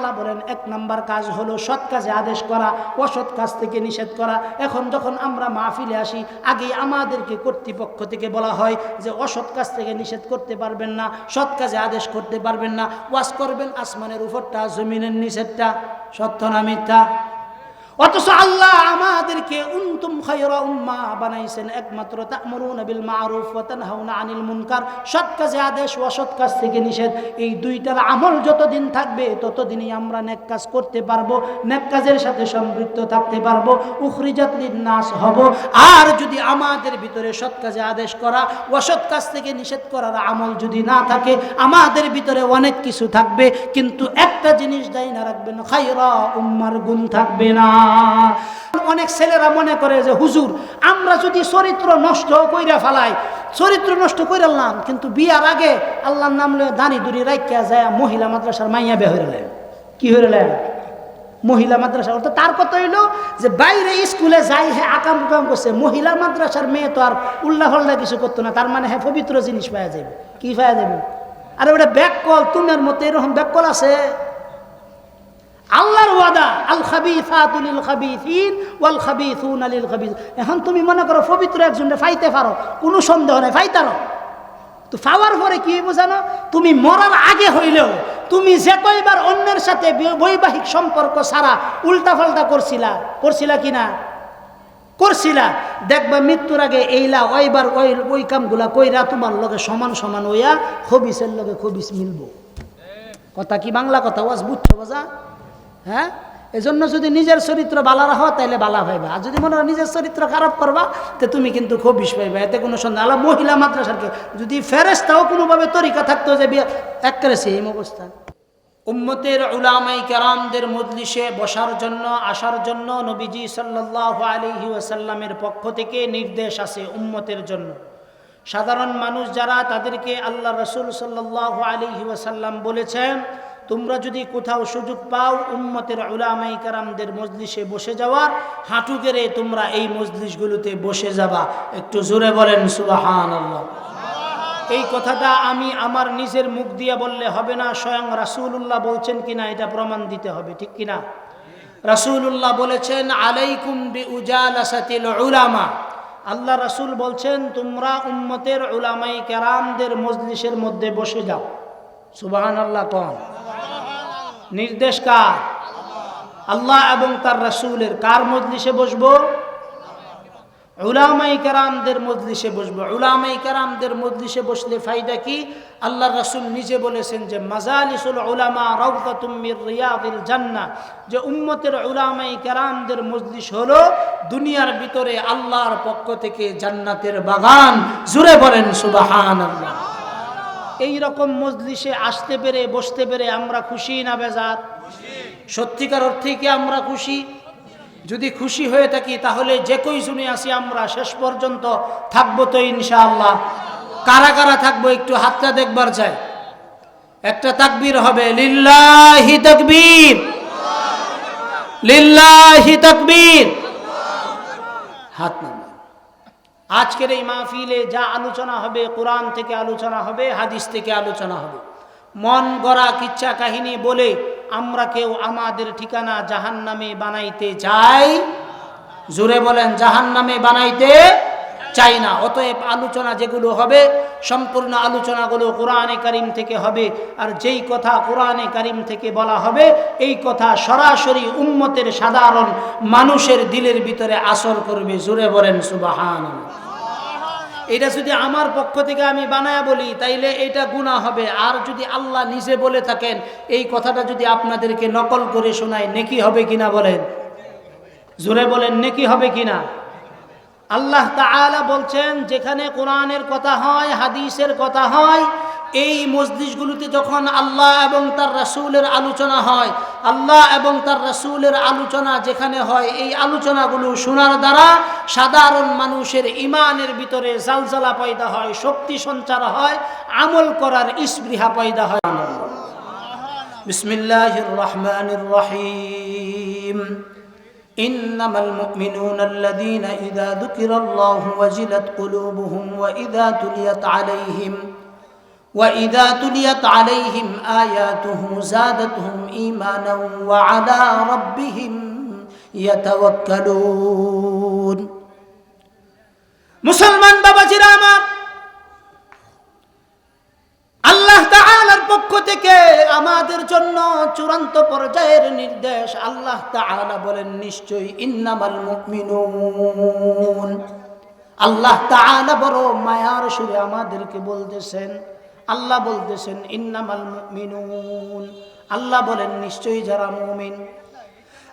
তাআলা বলেন 1 নাম্বার কাজ হলো সৎ কাজে আদেশ করা, অসৎ কাজ থেকে নিষেধ করা। এখন যখন আমরা মাহফিলে আসি, আগে আমাদেরকে কর্তৃপক্ষ থেকে বলা হয় যে অসৎ কাজ থেকে নিষেধ করতে পারবেন না, সৎ কাজে আদেশ করতে পারবেন না, ওয়াজ করবেন আসমানের উপরটা জমিনের নিচেরটা। সত্য না মিথ্যা? অথচ আল্লাহ আমাদেরকে উনতুম খায়রা উম্মাহ বানাইছেন একমাত্র তা'মুরুনা বিল মা'রুফ ওয়া তানহাউনা আনিল মুনকার। সৎ কাজে আদেশ, অসৎ কাজ থেকে নিষেধ, এই দুইটার আমল যতদিন থাকবে ততদিনই আমরা নেক কাজ করতে পারবো, নেক কাজের সাথে সম্পৃক্ত থাকতে পারবো, উখরিজাত লিন-নাস হব। আর যদি আমাদের ভিতরে সৎ কাজে আদেশ করা, অসৎ কাজ থেকে নিষেধ করার আমল যদি না থাকে, আমাদের ভিতরে অনেক কিছু থাকবে কিন্তু একটা জিনিস দায়ী না রাখবেন, খায়রা উম্মার গুণ থাকবে না। অনেক ছেলেরা মনে করে যে হুজুর আমরা যদি চরিত্র নষ্ট কইরা ফেলাই, চরিত্র নষ্ট কইরালাম কিন্তু বিয়ার আগে আল্লাহর নাম লয়ে দানি দুরি রাখিয়া যায় মহিলা মাদ্রাসার মাইয়া বিয়ে হইলেন। কি হইলেন? মহিলা মাদ্রাসা। অর্থাৎ তার কথা হইলো যে বাইরে স্কুলে যাই হ্যাঁ আকাম কুকাম করছে, মহিলা মাদ্রাসার মেয়ে তো আর উল্লাহ হল্লা কিছু করতো না, তার মানে হ্যাঁ পবিত্র জিনিস পাওয়া যাবে। কি পাওয়া যাবে? আরে ওটা ব্যাককল, তোমার মতো এরকম ব্যাককল আছে? আল্লাহর ওয়াদা আল খাবিসাতু লিল খাবিসিন ওয়াল খাবিসুনা লিল খাবিস। এখন তুমি মনে করো পবিত্র একজনকে ফাইতে পারো, কোনো সন্দেহ নাই ফাইতারো, তো পাওয়ার পরে কি হইব জানো? তুমি মরার আগে হইলেও তুমি যে কয়বার অন্যের সাথে বৈবাহিক সম্পর্ক ছাড়া উল্টাপাল্টা করছিলা কিনা? করছিলা। দেখবা মৃত্যুর আগে এইলা ওইবার ওই কামগুলা কইরা তোমার লগে সমান সমান হইয়া খবিসের লগে খবিস মিলবো। কথা কি বাংলা কথা? ওয়াজ বুঝছো বাজা? হ্যাঁ, এজন্য যদি নিজের চরিত্র বালা রাখো তাহলে বালা পাইবা, আর যদি মনে হয় নিজের চরিত্র খারাপ করবা তো তুমি কিন্তু খবিস পাইবা, এতে কোনো সন্দেহ। আল্লাহ মহিলা মাদ্রাসাকে যদি ফেরেশতাও কোনোভাবে তরিকা থাকতো যে এক করেছে এই অবস্থা। উম্মতের উলামায়ে কেরামদের মজলিসে বসার জন্য, আসার জন্য নবীজি সাল্লাল্লাহু আলাইহি ওয়াসাল্লামের পক্ষ থেকে নির্দেশ আছে উম্মতের জন্য। সাধারণ মানুষ যারা, তাদেরকে আল্লাহ রাসূল সাল্লাল্লাহু আলাইহি ওয়াসাল্লাম বলেছেন তোমরা যদি কোথাও সুযোগ পাও উম্মতের উলামায়ে কেরামদের মজলিসে বসে যাওয়ার, হাঁটু গেড়ে তোমরা এই মজলিসগুলোতে বসে যাবা। একটু জোরে বলেন সুবহানাল্লাহ। এই কথাটা আমি আমার নিজের মুখ দিয়ে বললে হবে না, স্বয়ং রাসূলুল্লাহ বলছেন কিনা এটা প্রমাণ দিতে হবে, ঠিক কিনা? রাসূলুল্লাহ বলেছেন আলাইকুম বিউজালাসাতিল উলামা। আল্লাহ রাসূল বলছেন তোমরা উম্মতের উলামায়ে কেরামদের মজলিসের মধ্যে বসে যাও। সুবহানাল্লাহ কোন? নির্দেশ কার? আল্লাহ এবং তার রাসূলের। কার মজলিসে বসবো? উলামায়ে কেরামদের মজলিসে বসবো। উলামায়ে কেরামদের মজলিসে বসলে ফায়দা কি? আল্লাহ রাসূল নিজে বলেছেন যে মাজালিসুল উলামা রাউযাতুম মির রিয়াদিল জান্নাহ, যে উম্মতের উলামায়ে কেরামদের মজলিস হলো দুনিয়ার ভিতরে আল্লাহর পক্ষ থেকে জান্নাতের বাগান। জোরে বলেন সুবহানাল্লাহ। এই রকম মজলিসে আসতে পেরে, বসতে পেরে আমরা খুশি না বেজার? সত্যিকার অর্থে কি আমরা খুশি? যদি খুশি হয়ে থাকি তাহলে যে কয়জনে আসি আমরা শেষ পর্যন্ত থাকবো তো ইনশাআল্লাহ। কারা কারা থাকবো একটু হাতটা দেখবার চাই। একটা তাকবীর হবে, লিল্লাহি তাকবীর, লিল্লাহি তাকবীর। হাত নামান। আজকের এই মাহফিলে যা আলোচনা হবে কোরআন থেকে আলোচনা হবে, হাদিস থেকে আলোচনা হবে। মন গড়া কিচ্ছা কাহিনী বলে আমরা কেউ আমাদের ঠিকানা জাহান্নামে বানাইতে চাই? জোরে বলেন, জাহান্নামে বানাইতে চাই না। অতএব আলোচনা যেগুলো হবে সম্পূর্ণ আলোচনাগুলো কোরআনে কারীম থেকে হবে, আর যেই কথা কোরআনে কারীম থেকে বলা হবে এই কথা সরাসরি উম্মতের সাধারণ মানুষের দিলের ভিতরে আসর করবে। জোরে বলেন সুবহানাল্লাহ। এটা যদি আমার পক্ষ থেকে আমি বানায়া বলি তাইলে এটা গুনাহ হবে, আর যদি আল্লাহ নিজে বলে থাকেন এই কথাটা যদি আপনাদেরকে নকল করে শোনায় নেকি হবে কিনা বলেন? জোরে বলেন, নেকি হবে কিনা? আল্লাহ তাআলা বলছেন যেখানে কোরআনের কথা হয়, হাদিসের কথা হয়, এই মজলিসগুলোতে যখন আল্লাহ এবং তার রাসূলের আলোচনা হয়, আল্লাহ এবং তার রাসূলের আলোচনা যেখানে হয়, এই আলোচনাগুলো শোনার দ্বারা সাধারণ মানুষের ঈমানের ভিতরে জালজালা পয়দা হয়, শক্তি সঞ্চার হয়, আমল করার স্পৃহা পয়দা হয়। বিসমিল্লাহির রহমানির রহিম। إنما المؤمنون الذين إذا ذكر الله وجلت قلوبهم وإذا تليت عليهم وإذا تليت عليهم آياته زادتهم إيمانا وعلى ربهم يتوكلون মুসলমান বাবাজিরা আমার, আল্লাহ তাআলার পক্ষ থেকে আমাদের জন্য চূড়ান্ত পর্যায়ের নির্দেশ। আল্লাহ তাআলা বলেন নিশ্চয়ই ইন্নামাল মুমিনুন। আল্লাহ তাআলা বড় মায়ার সুরে আমাদেরকে বলতেছেন, আল্লাহ বলতেছেন ইন্নামাল মুমিনুন। আল্লাহ বলেন নিশ্চয়ই যারা মুমিন,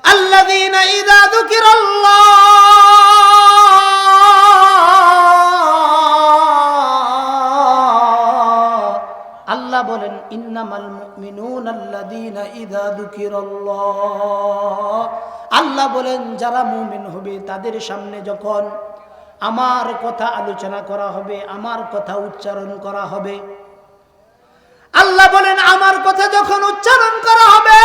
আল্লাযীনা ইযা যুকিরাল্লাহ, আল্লাহ বলেন ইন্নামাল মুমিনুনা আল্লাযীনা ইযা যুকিরাল্লাহ। আল্লাহ বলেন যারা মুমিন হবে তাদের সামনে যখন আমার কথা আলোচনা করা হবে, আমার কথা উচ্চারণ করা হবে, আল্লাহ বলেন আমার কথা যখন উচ্চারণ করা হবে,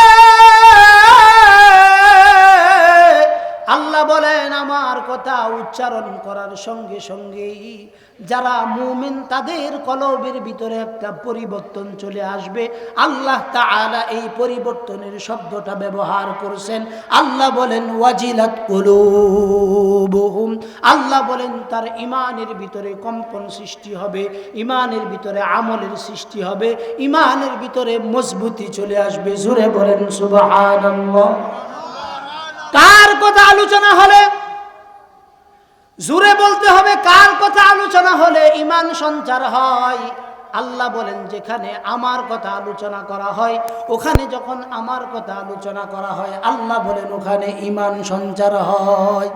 আল্লাহ বলেন আমার কথা উচ্চারণ করার সঙ্গে সঙ্গেই যারা মুমিন তাদের কলবের ভিতরে একটা পরিবর্তন চলে আসবে। আল্লাহ তাআলা এই পরিবর্তনের শব্দটা ব্যবহার করেছেন। আল্লাহ বলেন ওয়াজিলাত কুলুবুহুম। আল্লাহ বলেন তার ঈমানের ভিতরে কম্পন সৃষ্টি হবে, ঈমানের ভিতরে আমলের সৃষ্টি হবে, ঈমানের ভিতরে মজবুতি চলে আসবে। জোরে বলেন সুবহানাল্লাহ। কার কথা আলোচনা হলে, জোরে বলতে হবে, কার কথা আলোচনা হলে ঈমান সঞ্চার হয়? আল্লাহ বলেন যেখানে আমার কথা আলোচনা করা হয়, ওখানে যখন আমার কথা আলোচনা করা হয়, আল্লাহ বলেন ওখানে ঈমান সঞ্চার হয়।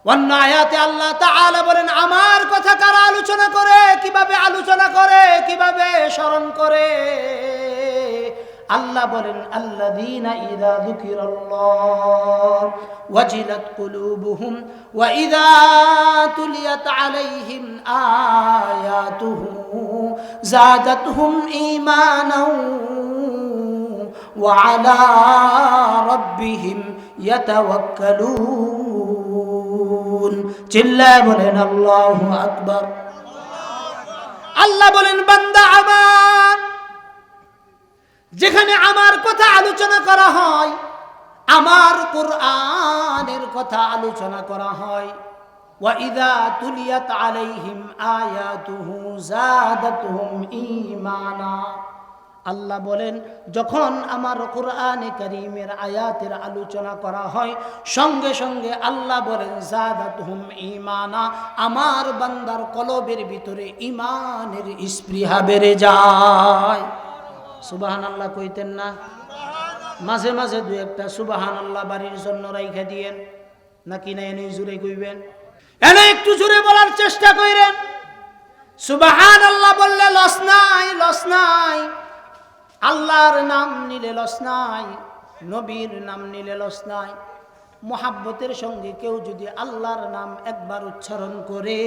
অন্য আয়াতে আল্লাহ তাআলা বলেন আমার কথা কারা আলোচনা করে, কিভাবে আলোচনা করে, কিভাবে স্মরণ করে। আল্লাহ বলেন আল্লাযীনা ইযা যুকিরাল্লাহ ওয়াজিলাত কুলুবুহুম ওয়া ইযা তুলিয়াত আলাইহিম আয়াতুহু যাদাতহুম ঈমানাও ওয়া আলা রাব্বিহিম ইয়াতাওয়াক্কালুন। চিল্লায়ে বলেন আল্লাহু আকবার। আল্লাহ বলেন বান্দা আমার, যেখানে আমার কথা আলোচনা করা হয়, আমার কোরআনের কথা আলোচনা করা হয়, ওয়া ইযা তুলিয়াত আলাইহিম আয়াতুহু যাদাতহুম ঈমানা। আল্লাহ বলেন যখন আমার কোরআনে কারীমের আয়াতের আলোচনা করা হয়, সঙ্গে সঙ্গে আল্লাহ বলেন যাদাতহুম ঈমানা, আমার বান্দার কলবের ভিতরে ঈমানের স্পৃহা বেড়ে যায়। সুবহানাল্লাহ কইতেন না? মাঝে মাঝে দুই একটা সুবহানাল্লাহ বাড়ির জন্য রাইখা দিয়েন, নাকি না এনে জুড়ে কইবেন? এনে একটু জুড়ে বলার চেষ্টা কইরেন। সুবহানাল্লাহ বললে লস নাই, লস নাই। আল্লাহর নাম নিলে লস নাই, নবীর নাম নিলে লস নাই। মোহাব্বতের সঙ্গে কেউ যদি আল্লাহর নাম একবার উচ্চারণ করে,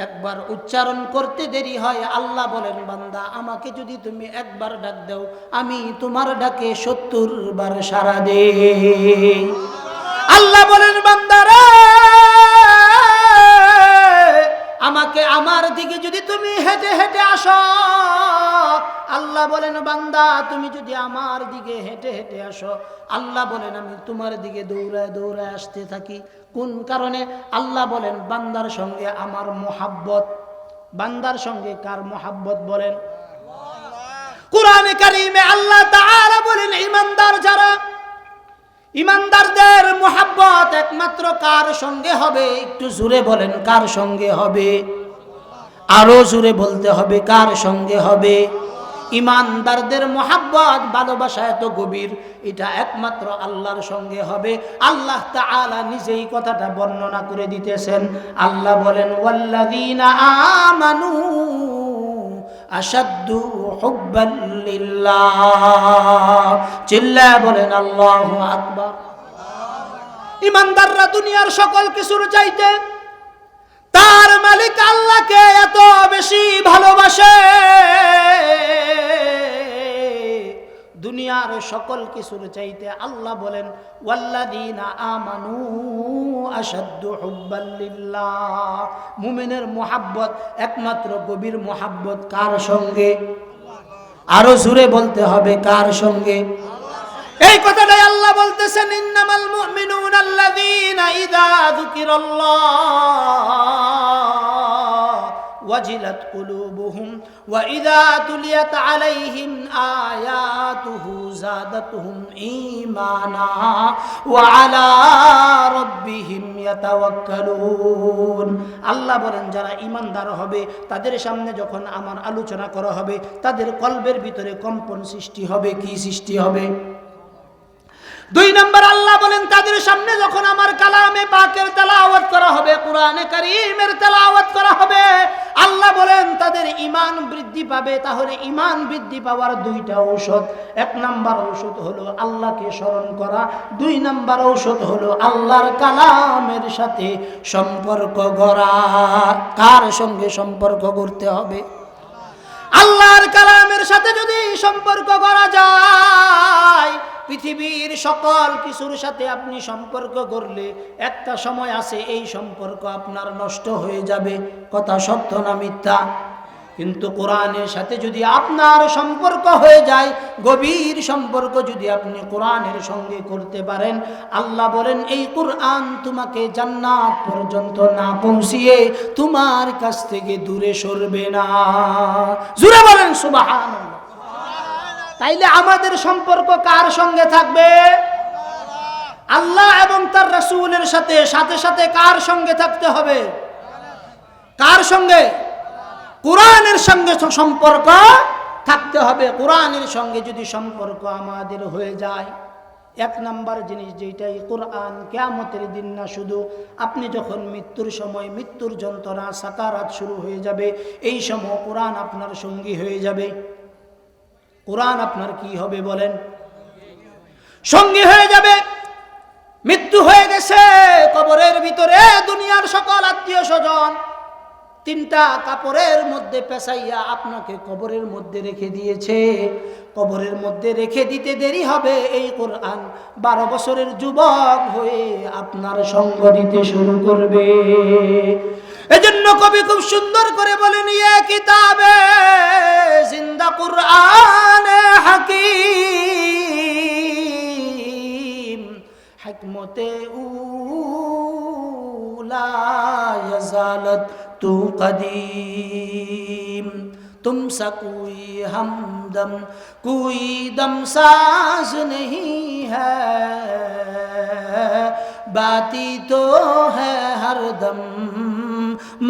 একবার উচ্চারণ করতে দেরি হয়, আল্লাহ বলেন বান্দা আমাকে যদি তুমি একবার ডাক দাও, আমি তোমার ডাকে 70 বার সাড়া দেই। আল্লাহ বলেন বান্দা রে, আমাকে আমার দিকে যদি তুমি হেঁটে হেঁটে আসো, আল্লাহ বলেন বান্দা তুমি যদি আমার দিকে হেঁটে হেঁটে আসো, আল্লাহ বলেন আমি তোমার দিকে দৌড়ায় দৌড়ায় আসতে থাকি। কোন কারণে? আল্লাহ বলেন বান্দার সঙ্গে আমার মোহাব্বত। বান্দার সঙ্গে কার মোহাব্বত বলেন? কোরআনে কারীমে আল্লাহ তাআলা বলেন ঈমানদার যারা, ঈমানদারদের মোহাব্বত একমাত্র কার সঙ্গে হবে? একটু জোরে বলেন কার সঙ্গে হবে? আরো জোরে বলতে হবে কার সঙ্গে হবে? ঈমানদারদের মোহাব্বত ভালোবাসা এত গভীর, এটা একমাত্র আল্লাহর সঙ্গে হবে। আল্লাহ তাআলা নিজেই কথাটা বর্ণনা করে দিতেছেন। আল্লাহ বলেন ওয়াল্লাযীনা আমানু আশাদ্দু হুব্বান লিল্লাহ। চিল্লায়ে বলেন আল্লাহু আকবার। ঈমানদাররা দুনিয়ার সকল কিছুর চাইতে তার মালিক আল্লাহকে এত বেশি ভালোবাসে, দুনিয়ার সকল কিছুর চাইতে আল্লাহ বলেন ওয়াল্লাযীনা আমানু আশাদ্দু হুব্বাল লিল্লাহ। মুমিনের মুহাব্বত একমাত্র গভীর মুহাব্বত কার সঙ্গে? আরো জোরে বলতে হবে, কার সঙ্গে? এই কথাটাই আল্লাহ বলতেছেন ইন্নামাল মুমিনুনা আল্লাযীনা ইযা যুকিরাল্লাহ ওয়াজিলাত কুলুবুহুম ওয়া ইযা তুলিয়াত আলাইহিম আয়াতুহু যাদাতুহুম ঈমানা ওয়া আলা রাব্বিহিম ইয়াতাওয়াক্কালুন। আল্লাহ বলেন যারা ঈমানদার হবে তাদের সামনে যখন আমার আলোচনা করা হবে তাদের কলবের ভিতরে কম্পন সৃষ্টি হবে। কি সৃষ্টি হবে? 2 নম্বর আল্লাহ বলেন তাদের সামনে যখন আমার কালামে পাকের তেলাওয়াত করা হবে, কোরআনে কারীমের তেলাওয়াত করা হবে, আল্লাহ বলেন তাদের ঈমান বৃদ্ধি পাবে। তাহলে ঈমান বৃদ্ধি পাওয়ার 2টা ঔষধ। 1 নম্বর ঔষধ হলো আল্লাহকে স্মরণ করা, 2 নম্বর ঔষধ হলো আল্লাহর কালামের সাথে সম্পর্ক গড়া। কার সঙ্গে সম্পর্ক করতে হবে? আল্লাহর কালামের সাথে যদি সম্পর্ক করা যায়, পৃথিবীর সকল কিছুর সাথে আপনি সম্পর্ক করলে একটা সময় আছে এই সম্পর্ক আপনার নষ্ট হয়ে যাবে। কথা সত্য না মিথ্যা? কিন্তু কোরআনের সাথে যদি আপনার সম্পর্ক হয়ে যায়, গভীর সম্পর্ক যদি আপনি কোরআনের সঙ্গে করতে পারেন, আল্লাহ বলেন এই কোরআন তোমাকে জান্নাত পর্যন্ত না পৌঁছিয়ে তোমার কাছ থেকে দূরে সরবে না। জোরে বলেন সুবহানাল্লাহ। তাইলে আমাদের সম্পর্ক কার সঙ্গে থাকবে? আল্লাহ এবং তার রাসূলের সাথে। সাথে সাথে কার সঙ্গে থাকতে হবে? কার সঙ্গে? কোরআনের সঙ্গে সম্পর্ক থাকতে হবে। কোরআনের সঙ্গে যদি সম্পর্ক আমাদের হয়ে যায়, 1 নম্বর জিনিস যেটাই কোরআন কিয়ামতের দিন না, শুধু আপনি যখন মৃত্যুর সময় মৃত্যুর যন্ত্রণা সাকারাত শুরু হয়ে যাবে, এই সময় কোরআন আপনার সঙ্গী হয়ে যাবে। কোরআন আপনার কি হবে বলেন? সঙ্গী হয়ে যাবে। মৃত্যু হয়ে গেছে, কবরের ভিতরে দুনিয়ার সকল আত্মীয় স্বজন 3টা কাপড়ের মধ্যে পেঁচাইয়া আপনাকে কবরের মধ্যে রেখে দিয়েছে। কবরের মধ্যে রেখে দিতে দেরি হবে, এই কোরআন 12 বছরের যুবক হয়ে আপনার সঙ্গ দিতে শুরু করবে। এজন্য কবি খুব সুন্দর করে বলেন ইয়া কিতাবে জিন্দা কুরআনে হাকিম হিকমতে উলা ইয়াজালত তু কদীম तुमसा कोई हमदम कोई दमसाज नहीं है, बाती तो है हर दम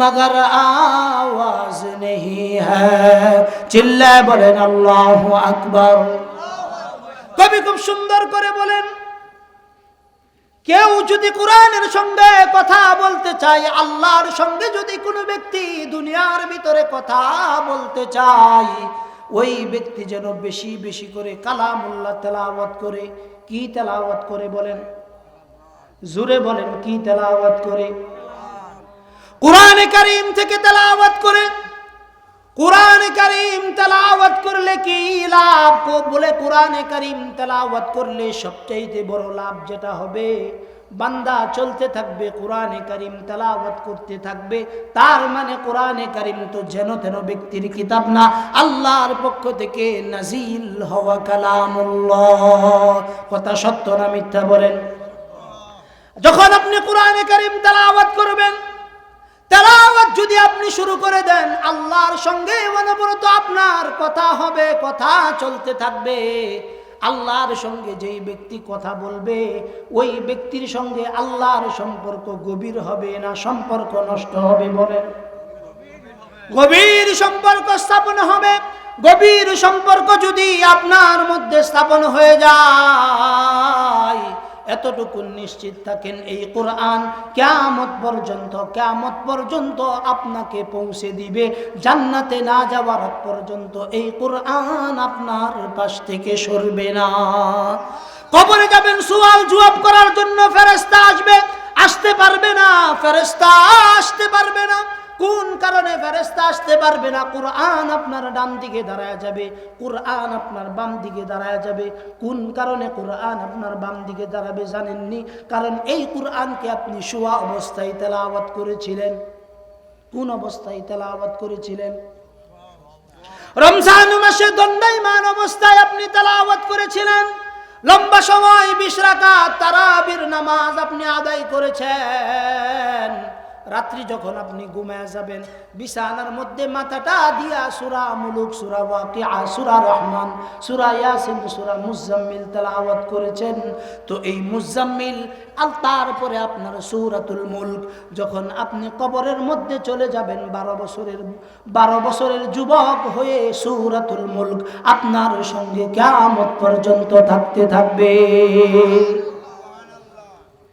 मगर आवाज नहीं है। चिल्लाए बोलें अल्लाहु আকবার। কবি খুব সুন্দর করে বলেন কেউ যদি কোরআনের সঙ্গে কথা বলতে চায়, আল্লাহর সঙ্গে যদি কোনো ব্যক্তি দুনিয়ার ভিতরে কথা বলতে চায়, ওই ব্যক্তি যেন বেশি বেশি করে কালামুল্লাহ তেলাওয়াত করে। কি তেলাওয়াত করে বলেন? জোরে বলেন, কি তেলাওয়াত করে? কোরআনে কারীম থেকে তেলাওয়াত করে। কোরআনে কারীম তেলাওয়াত করলে কি লাভ বলে? কোরআনে কারীম তেলাওয়াত করলে সবচেয়ে বড় লাভ যেটা হবে, বান্দা চলতে থাকবে কোরআনে কারীম তেলাওয়াত করতে থাকবে। তার মানে কোরআনে কারীম তো যেন তেন ব্যক্তির কিতাব না, আল্লাহর পক্ষ থেকে নাজিল হওয়া কালামুল্লাহ। কথা সত্য না মিথ্যা বলেন? যখন আপনি কোরআনে কারীম তেলাওয়াত করবেন, তেলাওয়াত যদি আপনি শুরু করে দেন, আল্লাহর সঙ্গে অনবরত আপনার কথা হবে, কথা চলতে থাকবে। আল্লাহর সঙ্গে যেই ব্যক্তি কথা বলবে, ওই ব্যক্তির সঙ্গে আল্লাহর সম্পর্ক গভীর হবে না সম্পর্ক নষ্ট হবে বলেন? গভীর সম্পর্ক স্থাপন হবে। গভীর সম্পর্ক যদি আপনার মধ্যে স্থাপন হয়ে যায়, এতটুকু নিশ্চিত থাকেন এই কোরআন কিয়ামত পর্যন্ত আপনাকে পৌঁছে দিবে। জান্নাতে না যাওয়ার পর্যন্ত এই কোরআন আপনার পাশ থেকে সরবে না। কবরে যাবেন, সুয়াল জবাব করার জন্য ফেরেশতা আসবে, আসতে পারবে না। ফেরেশতা আসতে পারবে না। কোন কারণে ফেরেশতা আসতে পারবে না? কুরআন আপনার ডান দিকে দাঁড়ায় যাবে, কুরআন আপনার বাম দিকে দাঁড়ায় যাবে। কোন কারণে কুরআন আপনার বাম দিকে দাঁড়াবে জানেননি? কারণ এই কুরআনকে আপনি শোয়া অবস্থায় তেলাওয়াত করেছিলেন। কোন অবস্থায় তেলাওয়াত করেছিলেন? রমজান মাসে দণ্ডায়মান অবস্থায় আপনি তেলাওয়াত করেছিলেন। লম্বা সময় 20 রাকাত তারাবির নামাজ আপনি আদায় করেছেন। রাত্রি যখন আপনি ঘুমায় যাবেন, বিছানার মধ্যে মাথাটা দিয়া সূরা মুলুক, সূরা ওয়াকিআ, সূরা রহমান, সূরা ইয়াসিন, সূরা মুজাম্মিল তেলাওয়াত করেছেন। তো এই মুজাম্মিল আর তারপরে আপনার সূরাতুল মুলক, যখন আপনি কবরের মধ্যে চলে যাবেন 12 বছরের যুবক হয়ে, সূরাতুল মুলক আপনার সঙ্গে কিয়ামত পর্যন্ত থাকতে থাকবে।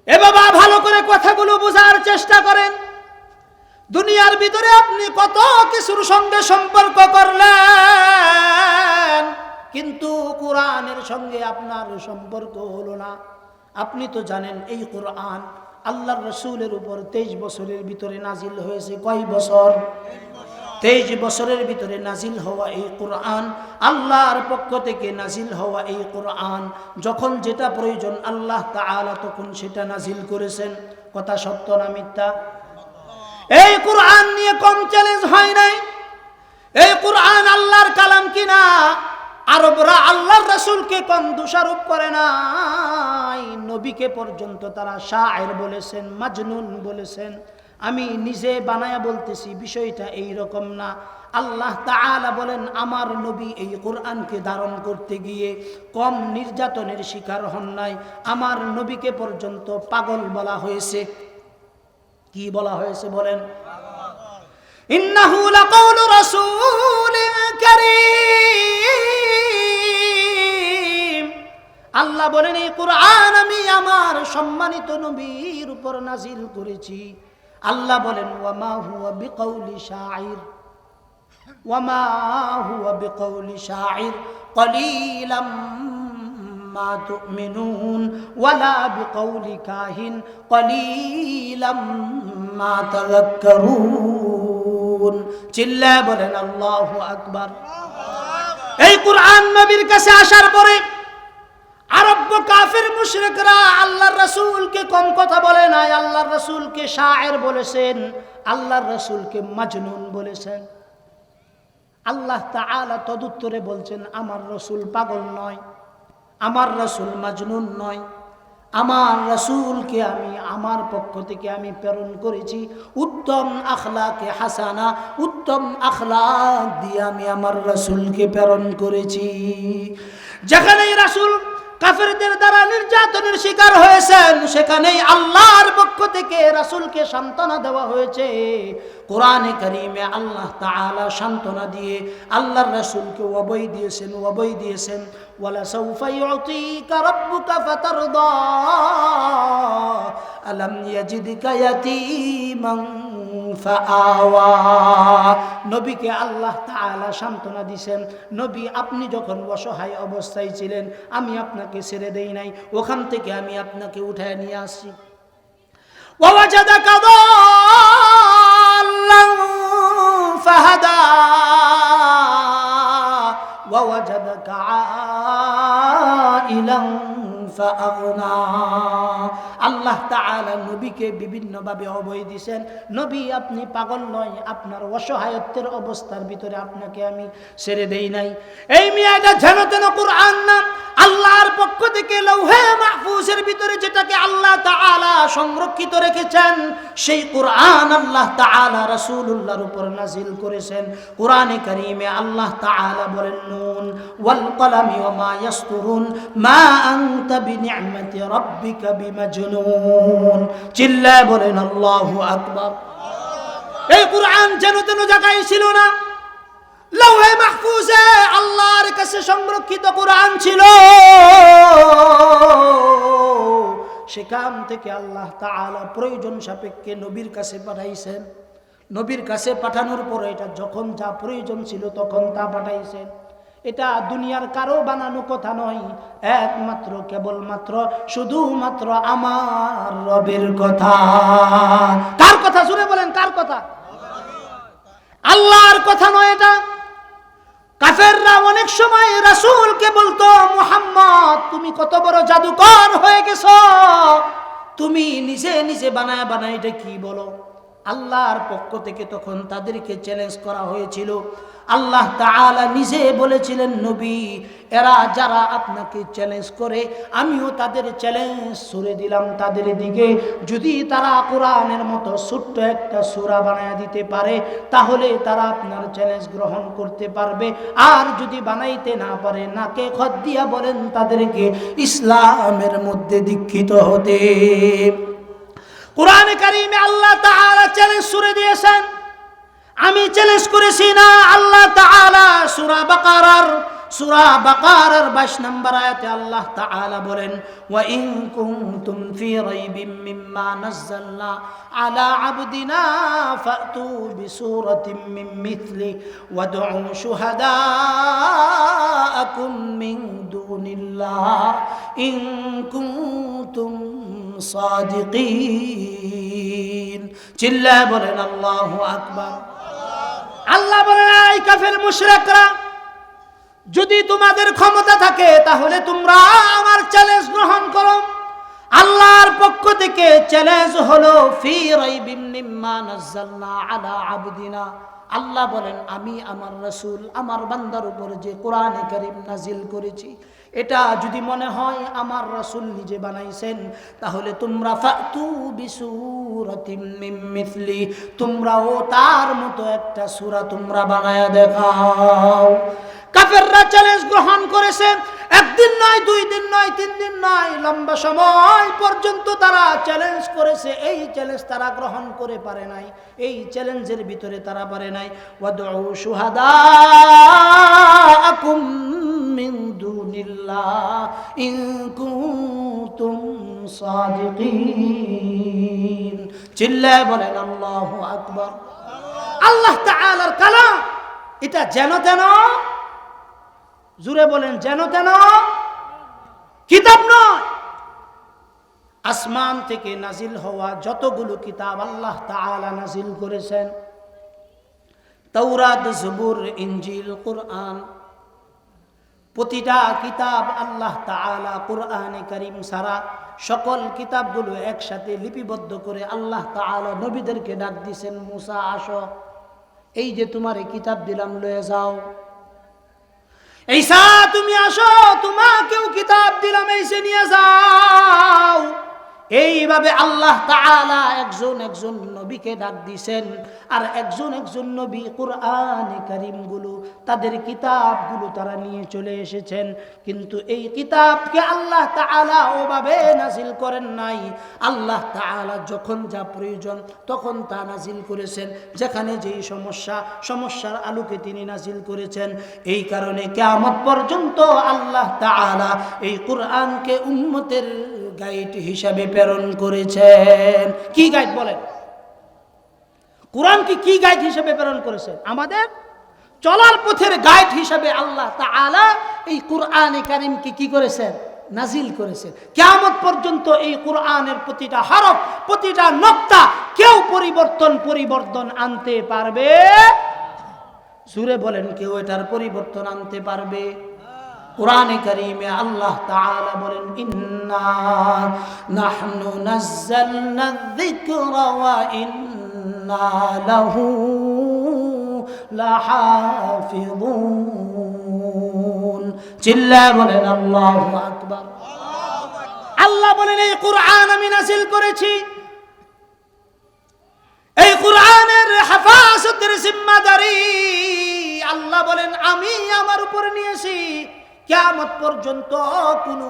এ বাবা, ভালো করে কথাগুলো বোঝার চেষ্টা করেন। দুনিয়ার ভিতরে আপনি কত কিছুর সঙ্গে সম্পর্ক করলেন, কিন্তু কোরআনের সঙ্গে আপনার সম্পর্ক হলো না। আপনি তো জানেন এই কোরআন আল্লাহর রাসূলের উপর 23 বছরের ভিতরে নাজিল হয়েছে। কয় বছর? 23 বছরের ভিতরে নাজিল হওয়া এই কোরআন, আল্লাহর পক্ষ থেকে নাজিল হওয়া এই কোরআন, যখন যেটা প্রয়োজন আল্লাহ তাআলা তখন সেটা নাজিল করেছেন। কথা সত্য না মিথ্যা? এই কোরআন নিয়ে কম চ্যালেঞ্জ হয় নাই। এই কোরআন আল্লাহর কালাম কিনা আরবরা আল্লাহর রাসূলকে কম দোষারোপ করে নাই। নবীকে পর্যন্ত তারা শায়ের বলেছেন, মাজনুন বলেছেন। আমি নিজে বানায়া বলতেছি, বিষয়টা এই রকম না। আল্লাহ তাআলা বলেন, আমার নবী এই কোরআনকে ধারণ করতে গিয়ে কম নির্যাতনের শিকার হন নাই। আমার নবীকে পর্যন্ত পাগল বলা হয়েছে। কি বলা হয়েছে বলেন? ইন্নাহু লাকাউলু রাসূলিন কারীম। আল্লাহ বলেন, এই কোরআন আমি আমার সম্মানিত নবীর উপর নাজিল করেছি। আল্লাহ বলেন, ওয়ামা হুয়া বিকাউলি শাইর, ওয়ামা হুয়া বিকাউলি শাইর কলিলাম মা তুমিনুন ওয়ালা বিকাউলি কাহিন কলিলাম মা তাযাক্কারুন। চিল্লায় বলেন আল্লাহু আকবার। এই কোরআন নবীর কাছে আসার পরে আরব কাফির মুশরিকরা আল্লাহর রাসূলকে কম কথা বলে নাই। আল্লাহর রাসূলকে শায়ের বলেছেন, আল্লাহর রাসূলকে মাজনুন বলেছেন। আল্লাহ তাআলা তদুত্তরে বলছেন, আমার রাসূল পাগল নয়, আমার রাসূল মাজনুন নয়। আমার রাসূলকে আমি আমার পক্ষ থেকে আমি প্রেরণ করেছি উত্তম আখলাকে হাসানা, উত্তম আখলাক দিয়ে আমি আমার রাসূলকে প্রেরণ করেছি। যেখানেই রাসূল কাফেরদের দ্বারা নির্যাতনের শিকার হয়েছেন, সেখানেই আল্লাহর পক্ষ থেকে রাসূলকে সান্ত্বনা দেওয়া হয়েছে। কোরআনে কারীমে আল্লাহ তাআলা সান্ত্বনা দিয়ে আল্লাহর রাসূলকে অভয় দিয়েছেন। ওয়ালা সাউফা ইউতিকা রাব্বুকা ফাতারদা আলাম ইয়াজিদকা ইয়াতীমান ফাআওয়া। নবীকে আল্লাহ তাআলা সান্ত্বনা দিয়েছেন, নবী আপনি যখন অসহায় অবস্থায় ছিলেন আমি আপনাকে ছেড়ে দেই নাই, ওখান থেকে আমি আপনাকে উঠায় নিয়ে আসছি। ওয়াজাদাকা দাল্লান ফাহাদা ওয়াজাদাকা আইলান ফাআগনা। আল্লাহ তাআলা নবীকে বিভিন্নভাবে অভয় দিয়েছেন। নবী আপনি পাগল নয়, আপনার অসহায়ত্বের অবস্থার ভিতরে আপনাকে আমি ছেড়ে দেই নাই। এই মিয়াটা যেন তেন কোরআন না, আল্লাহর পক্ষ থেকে লৌহে মাহফুজের ভিতরে যেটাকে আল্লাহ তাআলা সংরক্ষিত রেখেছেন, সেই কোরআন আল্লাহ তাআলা রাসূলুল্লাহর উপর নাজিল করেছেন। কোরআনে কারীমে আল্লাহ তাআলা বলেন, নুন ওয়াল কলামি ওয়া মা ইয়াসতুরুন মা আনতা বিনি'মাতি রাব্বিকা বিমাজনুন। চিল্লায় বলেন আল্লাহু আকবার। এই কোরআন যেন তেন জায়গায় ছিল না, লৌহে মাহফুজে আল্লাহর কাছে সংরক্ষিত কোরআন ছিল। সেখান থেকে আল্লাহ তাআলা প্রয়োজন সাপেক্ষে নবীর কাছে পাঠাইছেন। নবীর কাছে পাঠানোর পর এটা যখন যা প্রয়োজন ছিল তখন তা পাঠাইছেন। এটা দুনিয়ার কারো বানানো কথা নয়, একমাত্র কেবলমাত্র শুধুমাত্র আমার রবের কথা। কার কথা? জোরে বলেন, কার কথা? আল্লাহর কথা নয় এটা। কাফেররা অনেক সময় রাসূলকে বলতো, মুহাম্মদ তুমি কত বড় জাদুকর হয়ে গেছো, তুমি নিজে নিজে বানায় বানায় এটা কি বলো। আল্লাহর পক্ষ থেকে তখন তাদেরকে চ্যালেঞ্জ করা হয়েছিল। আল্লাহ তাআলা নিজে বলেছিলেন, নবী এরা যারা আপনাকে চ্যালেঞ্জ করে আমিও তাদের চ্যালেঞ্জ ছুড়ে দিলাম তাদের দিকে, যদি তারা কোরআনের মতো ছোট্ট একটা সূরা বানায় দিতে পারে তাহলে তারা আপনার চ্যালেঞ্জ গ্রহণ করতে পারবে, আর যদি বানাইতে না পারে নাকে খত দিয়া বলেন তাদেরকে ইসলামের মধ্যে দীক্ষিত হতে। কোরআনে কারিমে আল্লাহ তাআলা চ্যালেঞ্জ ছুড়ে দিয়েছেন। আমি চ্যালেঞ্জ করেছি না, আল্লাহ তাআলা সূরা বাকারার 22 নম্বর আয়াতে আল্লাহ তাআলা বলেন, ওয়া ইন কুনতুম ফি রাইবিম মিম্মা নাযালনা আলা আবদিনা ফাতু বিসূরাতিম মিন মিথলি ওয়াদউ শুহাদাআকুম মিন দুনিল্লাহ ইন কুনতুম সাদিকিন। চিল্লায়ে বলেন আল্লাহু আকবার। আল্লাহ বলেন, এই কাফের মুশরিকরা, যদি তোমাদের ক্ষমতা থাকে তাহলে তোমরা আমার চ্যালেঞ্জ গ্রহণ করো। আল্লাহর পক্ষ থেকে চ্যালেঞ্জ হলো ফি রাইবিম মিম্মা নাযালনা আলা আবদিনা। আল্লাহ বলেন, আমি আমার রাসূল আমার বান্দার উপর যে কোরআনে কারীম নাজিল করেছি এটা যদি মনে হয় আমার রাসূল নিজে বানাইছেন তাহলে তোমরা ফাতু বিসূরাতিম মিন মিথলি, তোমরাও তার মতো একটা সূরা তোমরা বানায়া দেখাও। কাফেররা চ্যালেঞ্জ গ্রহণ করেছে, একদিন নয়, 2 দিন নয়, 3 দিন নয়, লম্বা সময় পর্যন্ত তারা চ্যালেঞ্জ করেছে। এই চ্যালেঞ্জ তারা গ্রহণ করে পারে নাই, এই চ্যালেঞ্জের ভিতরে তারা পারে নাই। ওয়াদউ শুহাদাআকুম মিন দুনিল্লাহ ইন কুনতুম সাদিকিন। চিল্লায়ে বলেন আল্লাহু আকবার। আল্লাহ তাআলার কালাম এটা যেন তেন, জুড়ে বলেন যেন তেন কিতাব নয়। আসমান থেকে নাজিল হওয়া যতগুলো কিতাব আল্লাহ তাআলা নাজিল করেছেন, তাওরাত, জবুর, ইনজিল, কোরআন, প্রতিটা কিতাব আল্লাহ তাআলা কোরআনে কারীম ছাড়া সকল কিতাবগুলো একসাথে লিপিবদ্ধ করে আল্লাহ তাআলা নবীদেরকে ডাক দিয়েছেন, মুসা আসো, এই যে তোমার এই কিতাব দিলাম লয়ে যাও। ঈসা তুমি আসো, তোমাকেও কিতাব দিলাম এসে নিয়ে যাও। এইভাবে আল্লাহ তাআলা একজন একজন নবীকে ডাক দিয়েছেন, আর একজন একজন নবী কোরআনে কারীমগুলো তাদের কিতাবগুলো তারা নিয়ে চলে এসেছেন। কিন্তু এই কিতাবকে আল্লাহ তাআলা ওভাবে নাজিল করেন নাই। আল্লাহ তাআলা যখন যা প্রয়োজন তখন তা নাজিল করেছেন, যেখানে যেই সমস্যার আলোকে তিনি নাজিল করেছেন। এই কারণে কিয়ামত পর্যন্ত আল্লাহ তাআলা এই কোরআনকে উম্মতের গাইড হিসাবে প্রেরণ করেছেন। কি গাইড বলেন? কোরআনকে কি গাইড হিসাবে প্রেরণ করেছেন? আমাদের চলার পথের গাইড হিসাবে আল্লাহ তাআলা এই কোরআনে কারীমকে কি করেছেন? নাজিল করেছেন। কিয়ামত পর্যন্ত এই কোরআনের প্রতিটা হরফ, প্রতিটা নক্তা কেউ পরিবর্তন আনতে পারবে? সুরে বলেন, কেউ এটার পরিবর্তন আনতে পারবে? কোরআনে কারীমে আল্লাহ তাআলা বলেন, ইন্না নাহনু নাযালনা যিকরা ওয়া ইন্না লাহু লাহাফিযুন। চিল্লায়ে বলেন আল্লাহু আকবার। আল্লাহ বলেন, এই কোরআন আমি নাযিল করেছি, এই কোরআনের হেফাজতের জিম্মাদারি আল্লাহ বলেন আমি আমার উপর নিয়েছি। কিয়ামত পর্যন্ত কোনো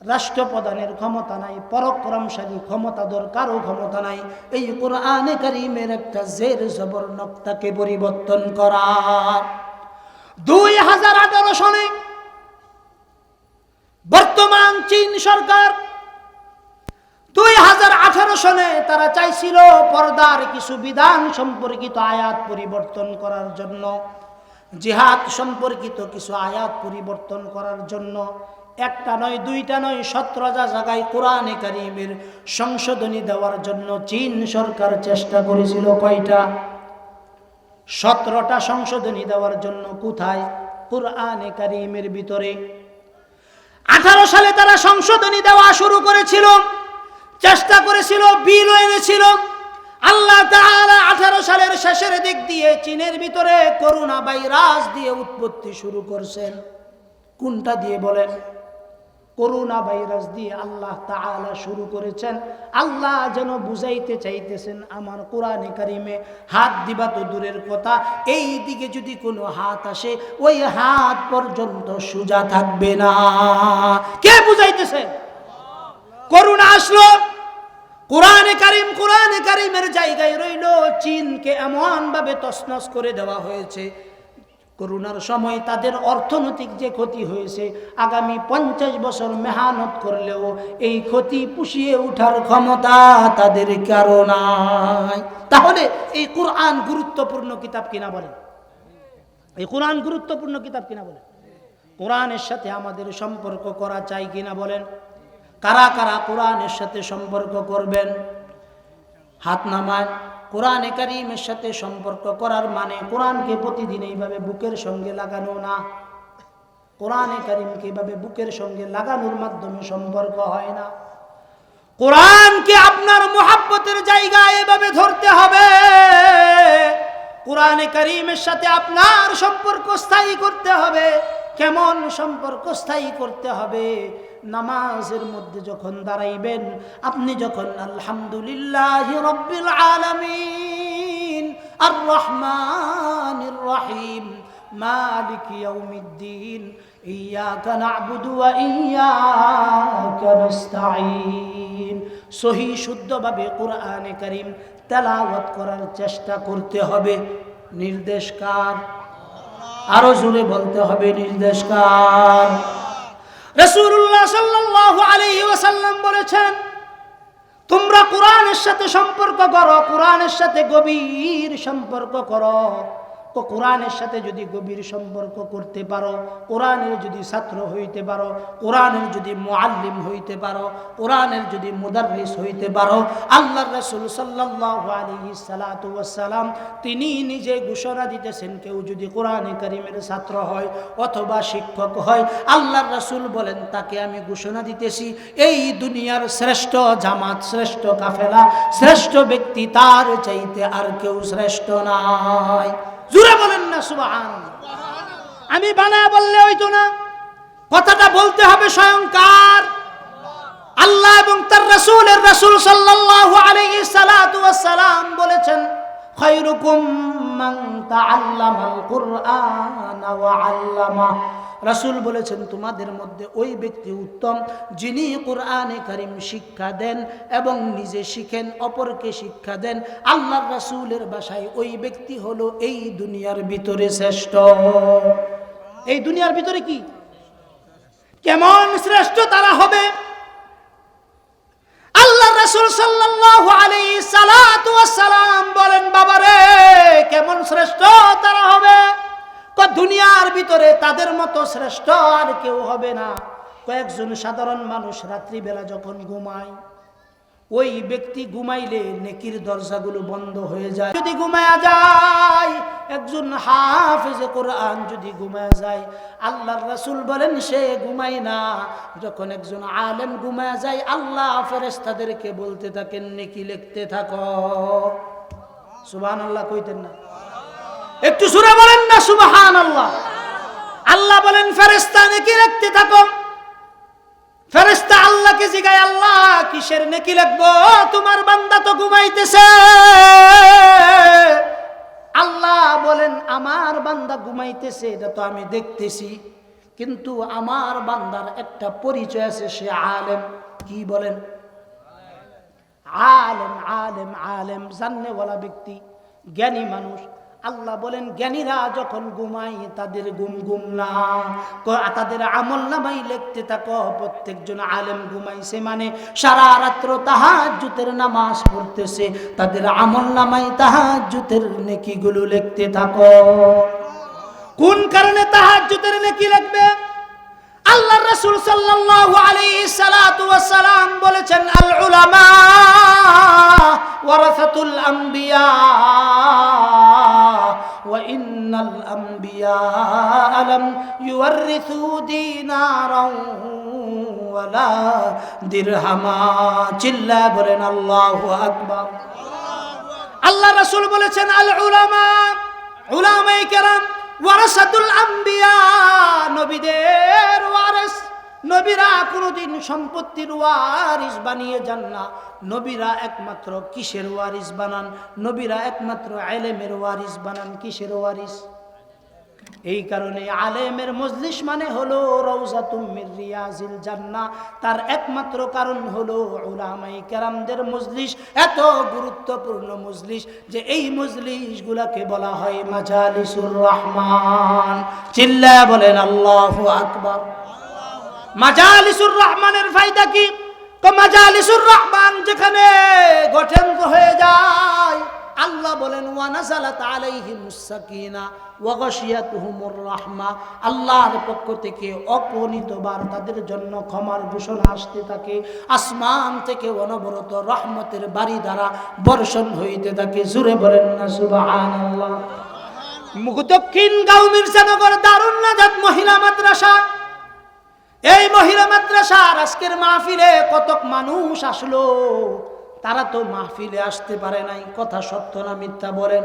রাষ্ট্রপ্রধানের ক্ষমতা নাই, পরাক্রমশালী ক্ষমতাধর কারো ক্ষমতা নাই এই কোরআনে কারীমের একটা জের জবর নক্তাকে পরিবর্তন করার। 2018 সনে বর্তমান চীন সরকার 2018 সনে তারা চাইছিল পর্দার কিছু বিধান সম্পর্কিত আয়াত পরিবর্তন করার জন্য, জিহাদ সম্পর্কিত কিছু আয়াত পরিবর্তন করার জন্য। একটা নয়, দুইটা নয়, 17টা জায়গায় কোরআনে কারীমের সংশোধনী দেওয়ার জন্য চীন সরকার চেষ্টা করেছিল। কয়টা? 17টা সংশোধনী দেওয়ার জন্য। কোথায়? কুরআনে কারীমের ভিতরে। 18 সালে তারা সংশোধনী দেওয়া শুরু করেছিল, চেষ্টা করেছিল, বিলও এনেছিল। আল্লাহ তাআলা 18 সালের শেষের দিক দিয়ে চীনের ভিতরে করোনা ভাইরাস দিয়ে উৎপত্তি শুরু করছেন। কোনটা দিয়ে বলেন? করোনা ভাইরাস দিয়ে আল্লাহ তাআলা শুরু করেছেন। আল্লাহ যেন বুঝাইতে চাইতেছেন, আমার কোরআনে কারিমে হাত দিবা তো দূরের কথা, এই দিকে যদি কোনো হাত আসে ওই হাত পর্যন্ত সোজা থাকবে না। কে বুঝাইতেছে? করোনা আসলো, কোরআনে কারিমের জায়গায় রইল। চীনকে এমন ভাবে তছনছ করে দেওয়া হয়েছে, করোনার সময় তাদের অর্থনৈতিক যে ক্ষতি হয়েছে, আগামী 50 বছর মেহনত করলেও এই ক্ষতি পুষিয়ে ওঠার ক্ষমতা তাদের কারো নাই। তাহলে এই কোরআন গুরুত্বপূর্ণ কিতাব কিনা বলেন? এই কোরআন গুরুত্বপূর্ণ কিতাব কিনা বলেন? কোরআনের সাথে আমাদের সম্পর্ক করা চাই কিনা বলেন? কারা কারা কোরআনের সাথে সম্পর্ক করবেন? হাত নামান। কোরআনে কারীমের সাথে সম্পর্ক করার মানে কোরআনকে প্রতিদিন এইভাবে বুকের সঙ্গে লাগানো না। কোরআনে কারীমকে এইভাবে বুকের সঙ্গে লাগানোর মাধ্যমে সম্পর্ক হয় না। কোরআনকে আপনার মুহাব্বতের জায়গায় এভাবে ধরতে হবে। কোরআনে কারীমের সাথে আপনার সম্পর্ক স্থায়ী করতে হবে। কেমন সম্পর্ক স্থায়ী করতে হবে? নামাজের মধ্যে যখন দাঁড়াইবেন, আপনি যখন আলহামদুলিল্লাহি রাব্বিল আলামিন আর রহমানির রহিম মালিক ইয়াউমিদ্দিন ইয়্যাকা না'বুদু ওয়া ইয়্যাকা নাস্তাঈন সহি শুদ্ধভাবে কোরআনে কারীম তেলাওয়াত করার চেষ্টা করতে হবে। নির্দেশ কার? আরো জোরে বলতে হবে, নির্দেশ কার? রাসূলুল্লাহ সাল্লাল্লাহু আলাইহি ওয়াসাল্লাম বলেছেন, তোমরা কোরআনের সাথে সম্পর্ক করো, কোরআনের সাথে গভীর সম্পর্ক করো। তো কোরআনের সাথে যদি গভীর সম্পর্ক করতে পারো, কোরআনের যদি ছাত্র হইতে পারো, কোরআনের যদি মুআল্লিম হইতে পারো, কোরআনের যদি মুদাররিস হইতে পারো, আল্লাহর রাসূল সাল্লাল্লাহু আলাইহি সাল্লাতু ওয়াসসালাম তিনি নিজে ঘোষণা দিতেছেন, কেউ যদি কোরআনে কারীমের ছাত্র হয় অথবা শিক্ষক হয়, আল্লাহর রাসূল বলেন তাকে আমি ঘোষণা দিতেছি এই দুনিয়ার শ্রেষ্ঠ জামাত, শ্রেষ্ঠ কাফেলা, শ্রেষ্ঠ ব্যক্তি তার চাইতে আর কেউ শ্রেষ্ঠ নাই। জোরে বলেন না সুবহানাল্লাহ। আমি বানায় বললে হইতো না, কথাটা বলতে হবে স্বয়ং কার? আল্লাহ এবং তার রাসূলের রাসূল সাল্লাল্লাহু আলাইহি সাল্লাতু ওয়াসসালাম বলেছেন, খায়রুকুম মান তাআল্লামাল কুরআনা ওয়া আল্লামা। রাসূল বলেছেন তোমাদের মধ্যে ওই ব্যক্তি উত্তম যিনি কোরআনে কারীম শিক্ষা দেন এবং নিজে শিখেন, অপরকে শিক্ষা দেন। আল্লাহর রাসূলের ভাষায় ওই ব্যক্তি হলো এই দুনিয়ার ভিতরে শ্রেষ্ঠ। এই দুনিয়ার ভিতরে কি কেমন শ্রেষ্ঠ তারা হবে? আল্লাহর রাসূল সাল্লাল্লাহু আলাইহি সাল্লাতু ওয়াসসালাম বলেন, বাবারে কেমন শ্রেষ্ঠ তারা হবে? দুনিয়ার ভিতরে তাদের মতো শ্রেষ্ঠ আর কেউ হবে না। কয়েকজন সাধারণ মানুষ রাত্রিবেলা যখন ঘুমায়, ওই ব্যক্তি ঘুমাইলে নেকির দরজাগুলো বন্ধ হয়ে যায়। যদি ঘুমায়া যায়, একজন হাফেজে কোরআন যদি ঘুমায়া যায়, আল্লাহর রাসূল বলেন সে ঘুমায় না। যখন একজন আলেম ঘুমায়া যায়, আল্লাহ ফেরেশতাদেরকে বলতে থাকেন নেকি লিখতে থাকো। সুবহানাল্লাহ কইতেন না? একটু সুরে বলেন না সুবহানাল্লাহ। আল্লাহ বলেন ফেরেশতা নেকি লিখতে থাকো। ফেরেশতা আল্লাহকে জিগায়, আল্লাহ কিসের নেকি লিখবো? তোমার বান্দা তো ঘুমাইতেছে। আল্লাহ বলেন আমার বান্দা ঘুমাইতেছে এটা তো আমি দেখতেছি, কিন্তু আমার বান্দার একটা পরিচয় আছে, সে আলেম। কি বলেন? আলেম, আলেম, আলেম, জাননেওয়ালা ব্যক্তি, জ্ঞানী মানুষ। আল্লাহ বলেন জ্ঞানীরা যখন ঘুমায় তাদের ঘুম না, তাদের আমল নামাই লিখতে থাকো। প্রত্যেকজন আলেম ঘুমাইছে মানে সারা রাত্র তাহাজ্জুদের নামাজ পড়তেছে, তাদের আমল নামাই তাহাজ্জুদের নেকিগুলো লিখতে থাকো। কোন কারণে তাহাজ্জুদের নেকি লিখবে? আল্লাহর রাসূল সাল্লাল্লাহু আলাইহি সাল্লাতু ওয়াসসালাম বলেছেন, আল উলামা ওয়ারাসাতুল আমবিয়া ওয়া ইন্নাল আম্বিয়া লাম ইউওয়ারিসু দিনারাও ওয়ালা দিরহামা। চিল্লা বলেন আল্লাহু আকবার। আল্লাহ রাসূল বলেছেন আল উলামা, উলামায়ে কেরাম ওয়ারাসাতুল আম্বিয়া, নবীদের ওয়ারিস। নবীরা কোনোদিন সম্পত্তির ওয়ারিস বানিয়ে যান না। নবীরা একমাত্র কিসের ওয়ারিস বানান? নবীরা একমাত্র ইলমের ওয়ারিস বানান। কিসের ওয়ারিস? এই কারণে আলেমের মজলিস মানে হলো রওজাতুম মির রিয়াজিল জান্নাহ। তার একমাত্র কারণ হলো উলামায়ে কেরামদের মজলিস এত গুরুত্বপূর্ণ মজলিস যে এই মজলিসগুলোকে বলা হয় মাজালিসুর রহমান। চিল্লা বলেন আল্লাহু আকবার। মাজালিসুর রহমানের ফায়দা কি? তো মাজালিসুর রহমান যেখানে গঠন হয়ে যায়, আল্লাহ বলেন ওয়া নাযালাত আলাইহিমুস সাকিনা ওয়া গাশিয়াতুহুমুর রাহমা, আল্লাহর পক্ষ থেকে অপরিণতবার তাদের জন্য ক্ষমার ঘোষণা আসতে থাকে। আসমান থেকে অনবরত রহমতের বাড়ি দ্বারা বর্ষণ হইতে থাকে। জোরে বলেন না সুবহানাল্লাহ। দক্ষিণ গাঁও মির্জানগর দারুন নাজাত মহিলা মাদ্রাসা, এই মহিলা মাদ্রাসার আজকের মাহফিলে কতক মানুষ আসলো, তারা তো মাহফিলে আসতে পারে নাই। কথা সত্য না মিথ্যা বলেন?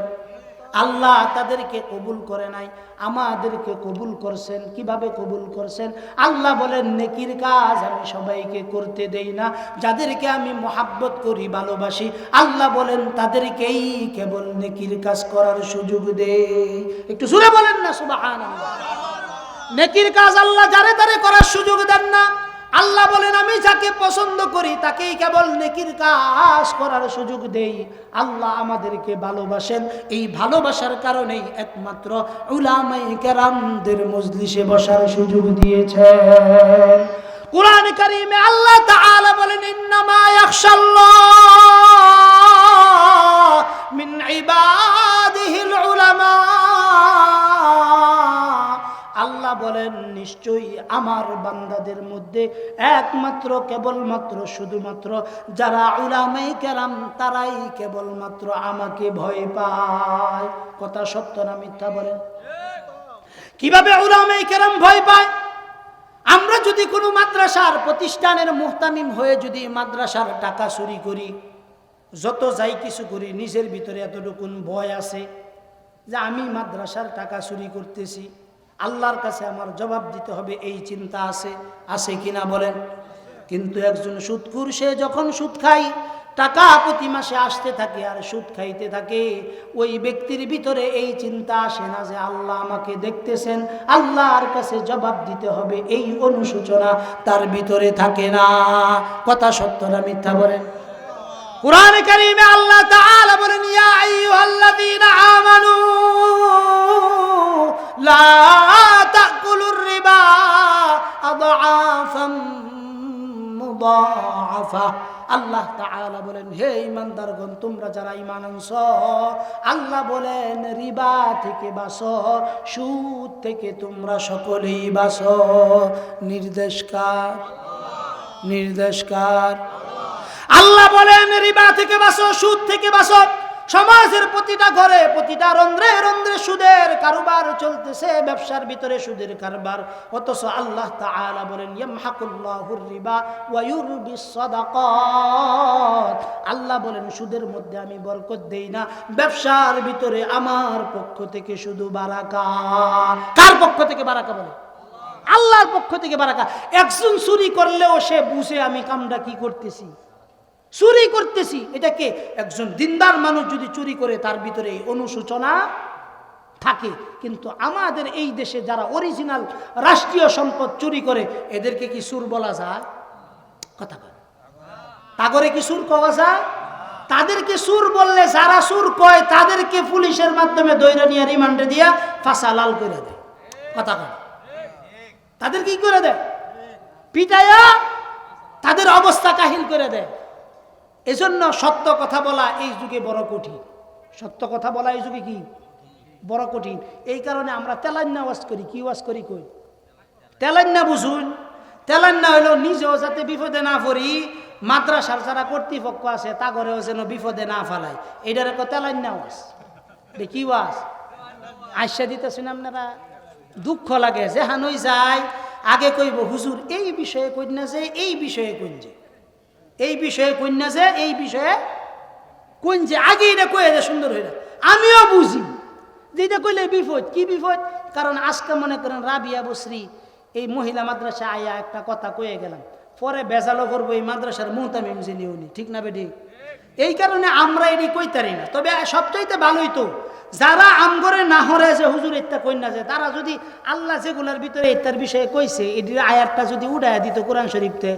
আল্লাহ তাদেরকে কবুল করে নাই, আমাদেরকে কবুল করছেন। কিভাবে কবুল করছেন? আল্লাহ বলেন নেকির কাজ আমি সবাইকে করতে দেই না, যাদেরকে আমি মহাব্বত করি, ভালোবাসি, আল্লাহ বলেন তাদেরকেই কেবল নেকির কাজ করার সুযোগ দেই। একটু জোরে বলেন না সুবহানাল্লাহ। নেকির কাজ আল্লাহ যারে তারে করার সুযোগ দেন না। আল্লাহ বলেন আমি যাকে পছন্দ করি তাকেই কেবল নেকির কাজ করার সুযোগ দেই। আল্লাহ আমাদেরকে ভালোবাসেন, এই ভালোবাসার কারণেই একমাত্র উলামায়ে কেরামদের মজলিসে বসার সুযোগ দিয়েছেন। কুরআন কারীমে আল্লাহ তাআলা বলেন ইন্নামা ইয়াখশাল্লাহ মিন ইবাদিহিল উলামা। আল্লাহ বলেন নিশ্চয়ই আমার বান্দাদের মধ্যে একমাত্র কেবলমাত্র শুধুমাত্র যারা উলামায়ে কেরাম তারাই কেবলমাত্র আমাকে ভয় পায়। কথা সত্য না মিথ্যা বলেন? কিভাবে উলামায়ে কেরাম ভয় পায়? আমরা যদি কোনো মাদ্রাসার প্রতিষ্ঠানের মুহতামিম হয়ে যদি মাদ্রাসার টাকা চুরি করি, যত যাই কিছু করি, নিজের ভিতরে এতটুকু ভয় আছে যে আমি মাদ্রাসার টাকা চুরি করতেছি, আল্লাহর কাছে আমার জবাব দিতে হবে, এই চিন্তা আছে। আছে কিনা বলেন? কিন্তু একজন সুদখোর, সে যখন সুদ খায়, টাকা প্রতি মাসে আসতে থাকে আর সুদ খাইতে থাকে, ওই ব্যক্তির ভিতরে এই চিন্তা আসে না যে আল্লাহ আমাকে দেখতেছেন, আল্লাহর কাছে জবাব দিতে হবে, এই অনুশোচনা তার ভিতরে থাকে না। কথা সত্য না মিথ্যা বলেন? কুরআন কারীমে আল্লাহ তাআলা বলেন ইয়া আইয়ুহাল্লাযীনা আমানু লা তাকুলুর রিবা আদআফাম মুদাআফা। আল্লাহ তাআলা বলেন হে ঈমানদারগণ, তোমরা যারা ঈমান আনছো, আল্লাহ বলেন রিবা থেকে বাঁচো, সুদ থেকে তোমরা সকলেই বাঁচো। নির্দেশকার, নির্দেশকার। আল্লাহ বলেন রিবা থেকে বাঁচো, সুদ থেকে বাঁচো। সমাজের প্রতিটা ঘরে, প্রতিটা রন্ধ্রে রন্ধ্রে সুদের কারবার চলতেছে, ব্যবসার ভিতরে সুদের কারবার। অথচ আল্লাহ তাআলা বলেন ইয়ামহাকুল্লাহুর রিবা ওয়া ইউরবিস সাদাকাত। আল্লাহ বলেন সুদের মধ্যে আমি বরকত দেই না, ব্যবসার ভিতরে আমার পক্ষ থেকে শুধু বারাকা। কার পক্ষ থেকে বারাকা? বলে আল্লাহর পক্ষ থেকে বারাকা। একজন চুরি করলেও সে বুঝে আমি কামটা কি করতেছি, চুরি করতেছি। এটাকে একজন দিনদার মানুষ যদি চুরি করে তার ভিতরে এই অনুশোচনা থাকে। কিন্তু আমাদের এই দেশে যারা অরিজিনাল রাষ্ট্রীয় সম্পদ চুরি করে, এদেরকে কি সুর বলা যায়? কথা কয় তাগরে কি সুর কওয়া যায়? তাদেরকে সুর বললে যারা সুর কয় তাদেরকে পুলিশের মাধ্যমে ধইরা নিয়ে রিমান্ডে দিয়া ফাঁসা লাল করে দেয়। কথা কয় তাদের কি করে দেয়? পিটায়া তাদের অবস্থা কাহিল করে দেয়। এজন্য সত্য কথা বলা এই যুগে বড় কঠিন। সত্য কথা বলা এই যুগে কি বড় কঠিন। এই কারণে আমরা তেলান্না ওয়াজ করি। কি ওয়াজ করি? কই তেলান্না বুঝুন। তেলান্না হইলো নিজেও যাতে বিপদে না পড়ি, মাদ্রাসার যারা কর্তৃপক্ষ আছে তা করেও যেন বিপদে না ফেলায়, এটার একটা তেলান্না ওয়াজ। কি ওয়াজ? আইসা দিতেছেন আপনারা, দুঃখ লাগে যে হানই যায় আগে কইব হুজুর এই বিষয়ে কই না যে এই বিষয়ে কইন যে এই বিষয়ে কইন না যে এই বিষয়ে কইন যে আগে এটা কয়ে যে সুন্দর হইলা। আমিও বুঝি যে এটা কইলে বিপদ। কি বিপদ? কারণ আজকে মনে করেন রাবিয়া বসরি এই মহিলা মাদ্রাসা আয়া একটা কথা কয়ে গেলাম, পরে বেজালো করবো এই মাদ্রাসার মুহতামিম যিনি উনি, ঠিক না বেটি? এই কারণে আমরা এটি কইতারি না। তবে সবচাইতে ভালোই তো যারা আমগরে না হরে যে হুজুর ইত্যা কইনা যে তারা যদি আল্লাহ যেগুলার ভিতরে ইত্যার বিষয়ে কইছে এটির আয়াতটা যদি উড়াইয়া দিত কোরআন শরীফতে,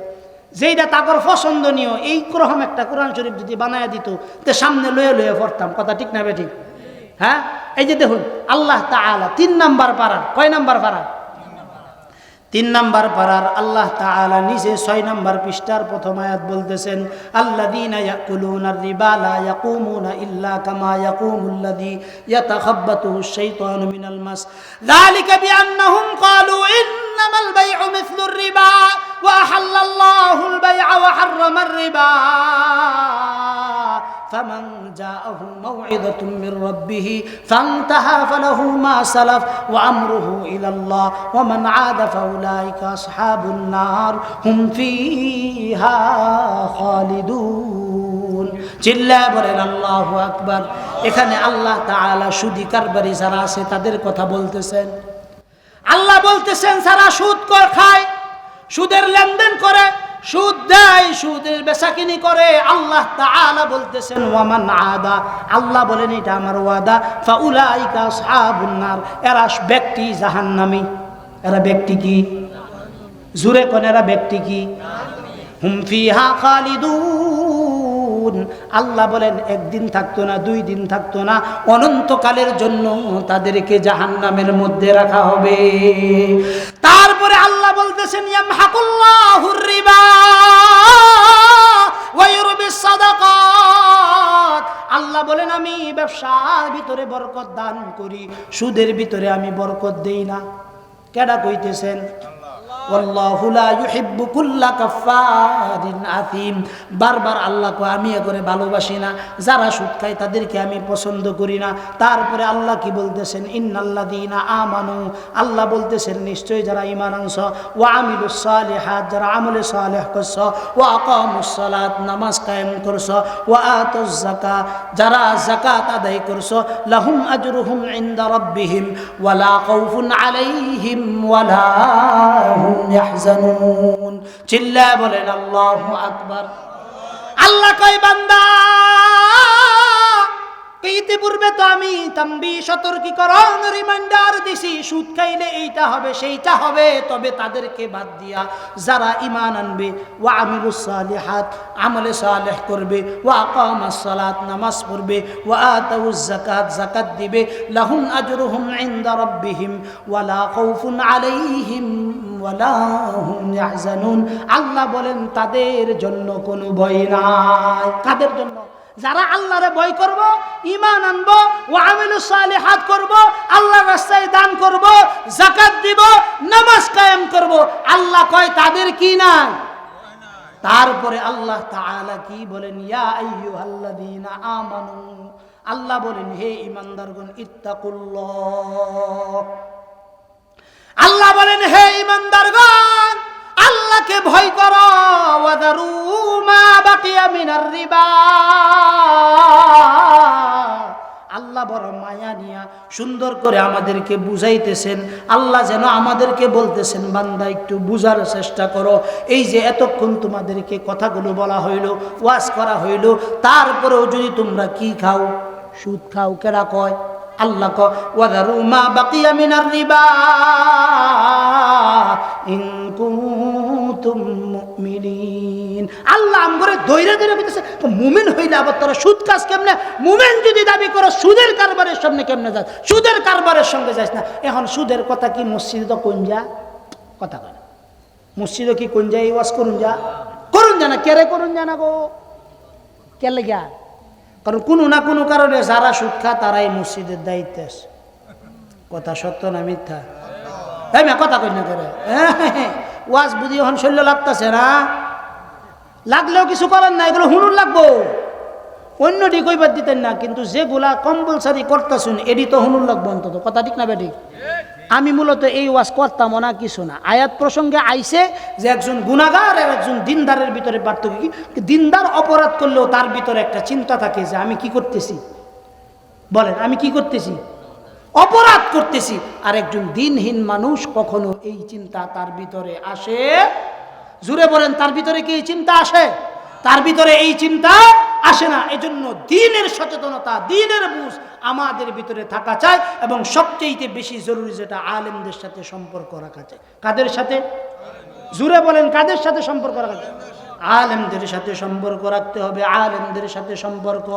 যেইটা তাকর পছন্দনীয় এই রকম একটা কোরআন শরীফ যদি বানায়া দিত তো সামনে লয়ে লয়ে পড়তাম। কথা ঠিক না বেঠিক? হ্যাঁ, এই যে দেখুন আল্লাহ তাআলা 3 নাম্বার পারার, কয় নাম্বার পারা? 3 নাম্বার পারার আল্লাহ তাআলা নিজে 6 নাম্বার পৃষ্ঠার প্রথম আয়াত বলতেছেন, আল্লাযীনা ইয়াকুলুনার রিবা লা ইয়াকুমুনা ইল্লা কামা ইয়াকুমুল্লাযী ইয়াতাখাব্বাতুহুশ শাইতানু মিনাল মাস যালিকা বিআন্নাহুম ক্বালু ইন্নামাল বাই'উ মিছলুর রিবা ওয়া আহাল্লাল্লাহুল বাই'a ওয়া হাররামার রিবা فمن جاءه موعظة من ربه فانتهى فله ما سلف وأمره إلى الله ومن عاد فأولئك أصحاب النار هم فيها خالدون চিল্লা বলেন আল্লাহু আকবার। এখানে আল্লাহ তাআলা সুদী কারবারি যারা আছে তাদের কথা বলতেছেন। আল্লাহ বলতেছেন যারা সুদ খায়, সুদের লেনদেন করে, সুদ দেয়, সুদের বেচাকিনি করে, আল্লাহ তাআলা বলতেছেন ওয়ামান আদা, আল্লাহ বলেন এটা আমার ওয়াদা, ফাউলাইকা আসহাবুন নার, এরা ব্যক্তি জাহান্নামী। এরা ব্যক্তি কি? জুরে কোন এরা ব্যক্তি কি? হুম ফিহা খালিদুন, আল্লাহ বলেন একদিন থাকতো না, 2 দিন থাকতো না, অনন্তকালের জন্য তাদেরকে জাহান্নামের মধ্যে রাখা হবে। তারপরে আল্লাহ বলতেছেন ইয়ামহাকুল্লাহুর রিবা ওয়া ইউরবিস সাদাকাত, আল্লাহ বলেন আমি ব্যবসার ভিতরে বরকত দান করি, সুদের ভিতরে আমি বরকত দেই না। কেডা কইতেছেন? ওয়াল্লাহু লা ইউহিব্বু কুল্লা কাফফারিন আথিম, বারবার আল্লাহ কয় আমি এ করে ভালোবাসি না, যারা সুদ খায় তাদেরকে আমি পছন্দ করি না। তারপরে আল্লাহ কি বলতেছেন? ইন্নাল্লাযীনা আমানু, আল্লাহ বলতেছেন নিশ্চয়ই যারা ঈমান আনছ, ওয়া আমিলুস সালিহাত, যারা আমলে সালেহ করছ, ওয়া আকামুস সালাত, নামাজ কায়েম করছ, ওয়া আতুজ যাকাত, যারা যাকাত আদায় করছ, লাহুম আজরুহুম ইনদা রাব্বিহিম ওয়া লা খাউফুন আলাইহিম ওয়া লা ইয়াহজানুন। চিল্লা বলেন আল্লাহু আকবার। আল্লাহ কয় বান্দা ইতিপূর্বে তো আমি তাম্বি সতর্কীকরণ রিমাইন্ডার দিছি, সুদ খাইলে এইটা হবে সেইটা হবে, তবে তাদেরকে বাদ দিয়া যারা ঈমান আনবে, ওয়া আমিলুস সালিহাত, আমলে সালেহ করবে, ওয়া আকামাস সালাত, নামাজ পড়বে, ওয়া আতাউজ যাকাত, যাকাত দিবে, লাহুম আজরুহুম ইনদা রাব্বিহিম ওয়া লা খাউফুন আলাইহিম ওয়া লা হুম ইয়াহজানুন, আল্লাহ বলেন তাদের জন্য কোনো ভয় নাই। কাদের জন্য? যারা আল্লাহরে ভয় করব, ঈমান আনব, ওয়া আমিলুস সালিহাত করব, আল্লাহর রাস্তায় দান করব, যাকাত দিব, নামাজ কায়েম করব, আল্লাহ কয় তাদের কি নাই? তারপরে আল্লাহ তাআলা কি বলেন? ইয়া আইয়ুহাল্লাযীনা আমানু, আল্লাহ বলেন হে ঈমানদারগণ, ইত্তাকুল্লাহ, আল্লাহ বলেন হে ঈমানদারগণ আল্লাহকে ভয় করো, ওয়াদারু মা বাকিয়া মিনার রিবা, আল্লাহ বড় মায়া নিয়া সুন্দর করে আমাদেরকে বুঝাইতেছেন। আল্লাহ যেন আমাদেরকে বলতেছেন বান্দা একটু বুঝার চেষ্টা করো, এই যে এতক্ষণ তোমাদেরকে কথাগুলো বলা হইল, ওয়াজ করা হইল, তারপরেও যদি তোমরা কি খাও? সুদ খাও। কেডা কয়? আল্লাহ কয় ওয়াদারু মা বাকিয়া মিনার রিবা ইন কুনতুম মুমিনিন। আল্লাহ আমগরে দইরা দইরা কইতেছে মুমিন হইলে আবার তোরা সুদ খাস কেমনে? মুমিন যদি দাবি করো সুদের কারবারের সামনে কেমনে যাস? সুদের কারবারের সঙ্গে যাস না। এখন সুদের কথা কি মসজিদে তো কোন যা কথা কয়? মসজিদে কি কোন যায়? ওয়াজ করুন যা না, কেরে করুন জানা গো, কে লাগা? কারণ কোনো না কোনো কারণে যারা সুদ খা তারাই মসজিদের দায়িত্ব আছে। কথা সত্য না মিথ্যা? তাই না? কথা কই না করে ওয়াজ বুঝি এখন শৈল্য লাগতেছে না, লাগলেও কিছু করার না, এগুলো হুনুর লাগবো। অন্যটি কইবার দিতেন না, কিন্তু যেগুলা কম্পালসারি করতেছেন এডি তো হুনুর লাগবো অন্তত, কথা ঠিক না বেটি? আমি মূলত এই ওয়াজ করতাম না, কিছু না, আয়াত প্রসঙ্গে আইছে যে একজন গুনাহগার আর একজন দিনদারের ভিতরে পার্থক্য কি। দিনদার অপরাধ করলেও তার ভিতরে একটা চিন্তা থাকে যে আমি কি করতেছি, বলেন আমি কি করতেছি, অপরাধ করতেছি। আর একজন দিনহীন মানুষ কখনো এই চিন্তা তার ভিতরে আসে, জুড়ে বলেন তার ভিতরে কি এই চিন্তা আসে? তার ভিতরে এই চিন্তা আসে না। এজন্য দ্বীনের সচেতনতা, দ্বীনের বুঝ আমাদের ভিতরে থাকা চাই, এবং সবচেয়ে বেশি জরুরি যেটা আলেমদের সাথে সম্পর্ক রাখা চাই। কাদের সাথে? জুড়ে বলেন কাদের সাথে সম্পর্ক রাখা চাই? আলেমদের সাথে সম্পর্ক রাখতে হবে। আলেমদের সাথে সম্পর্ক,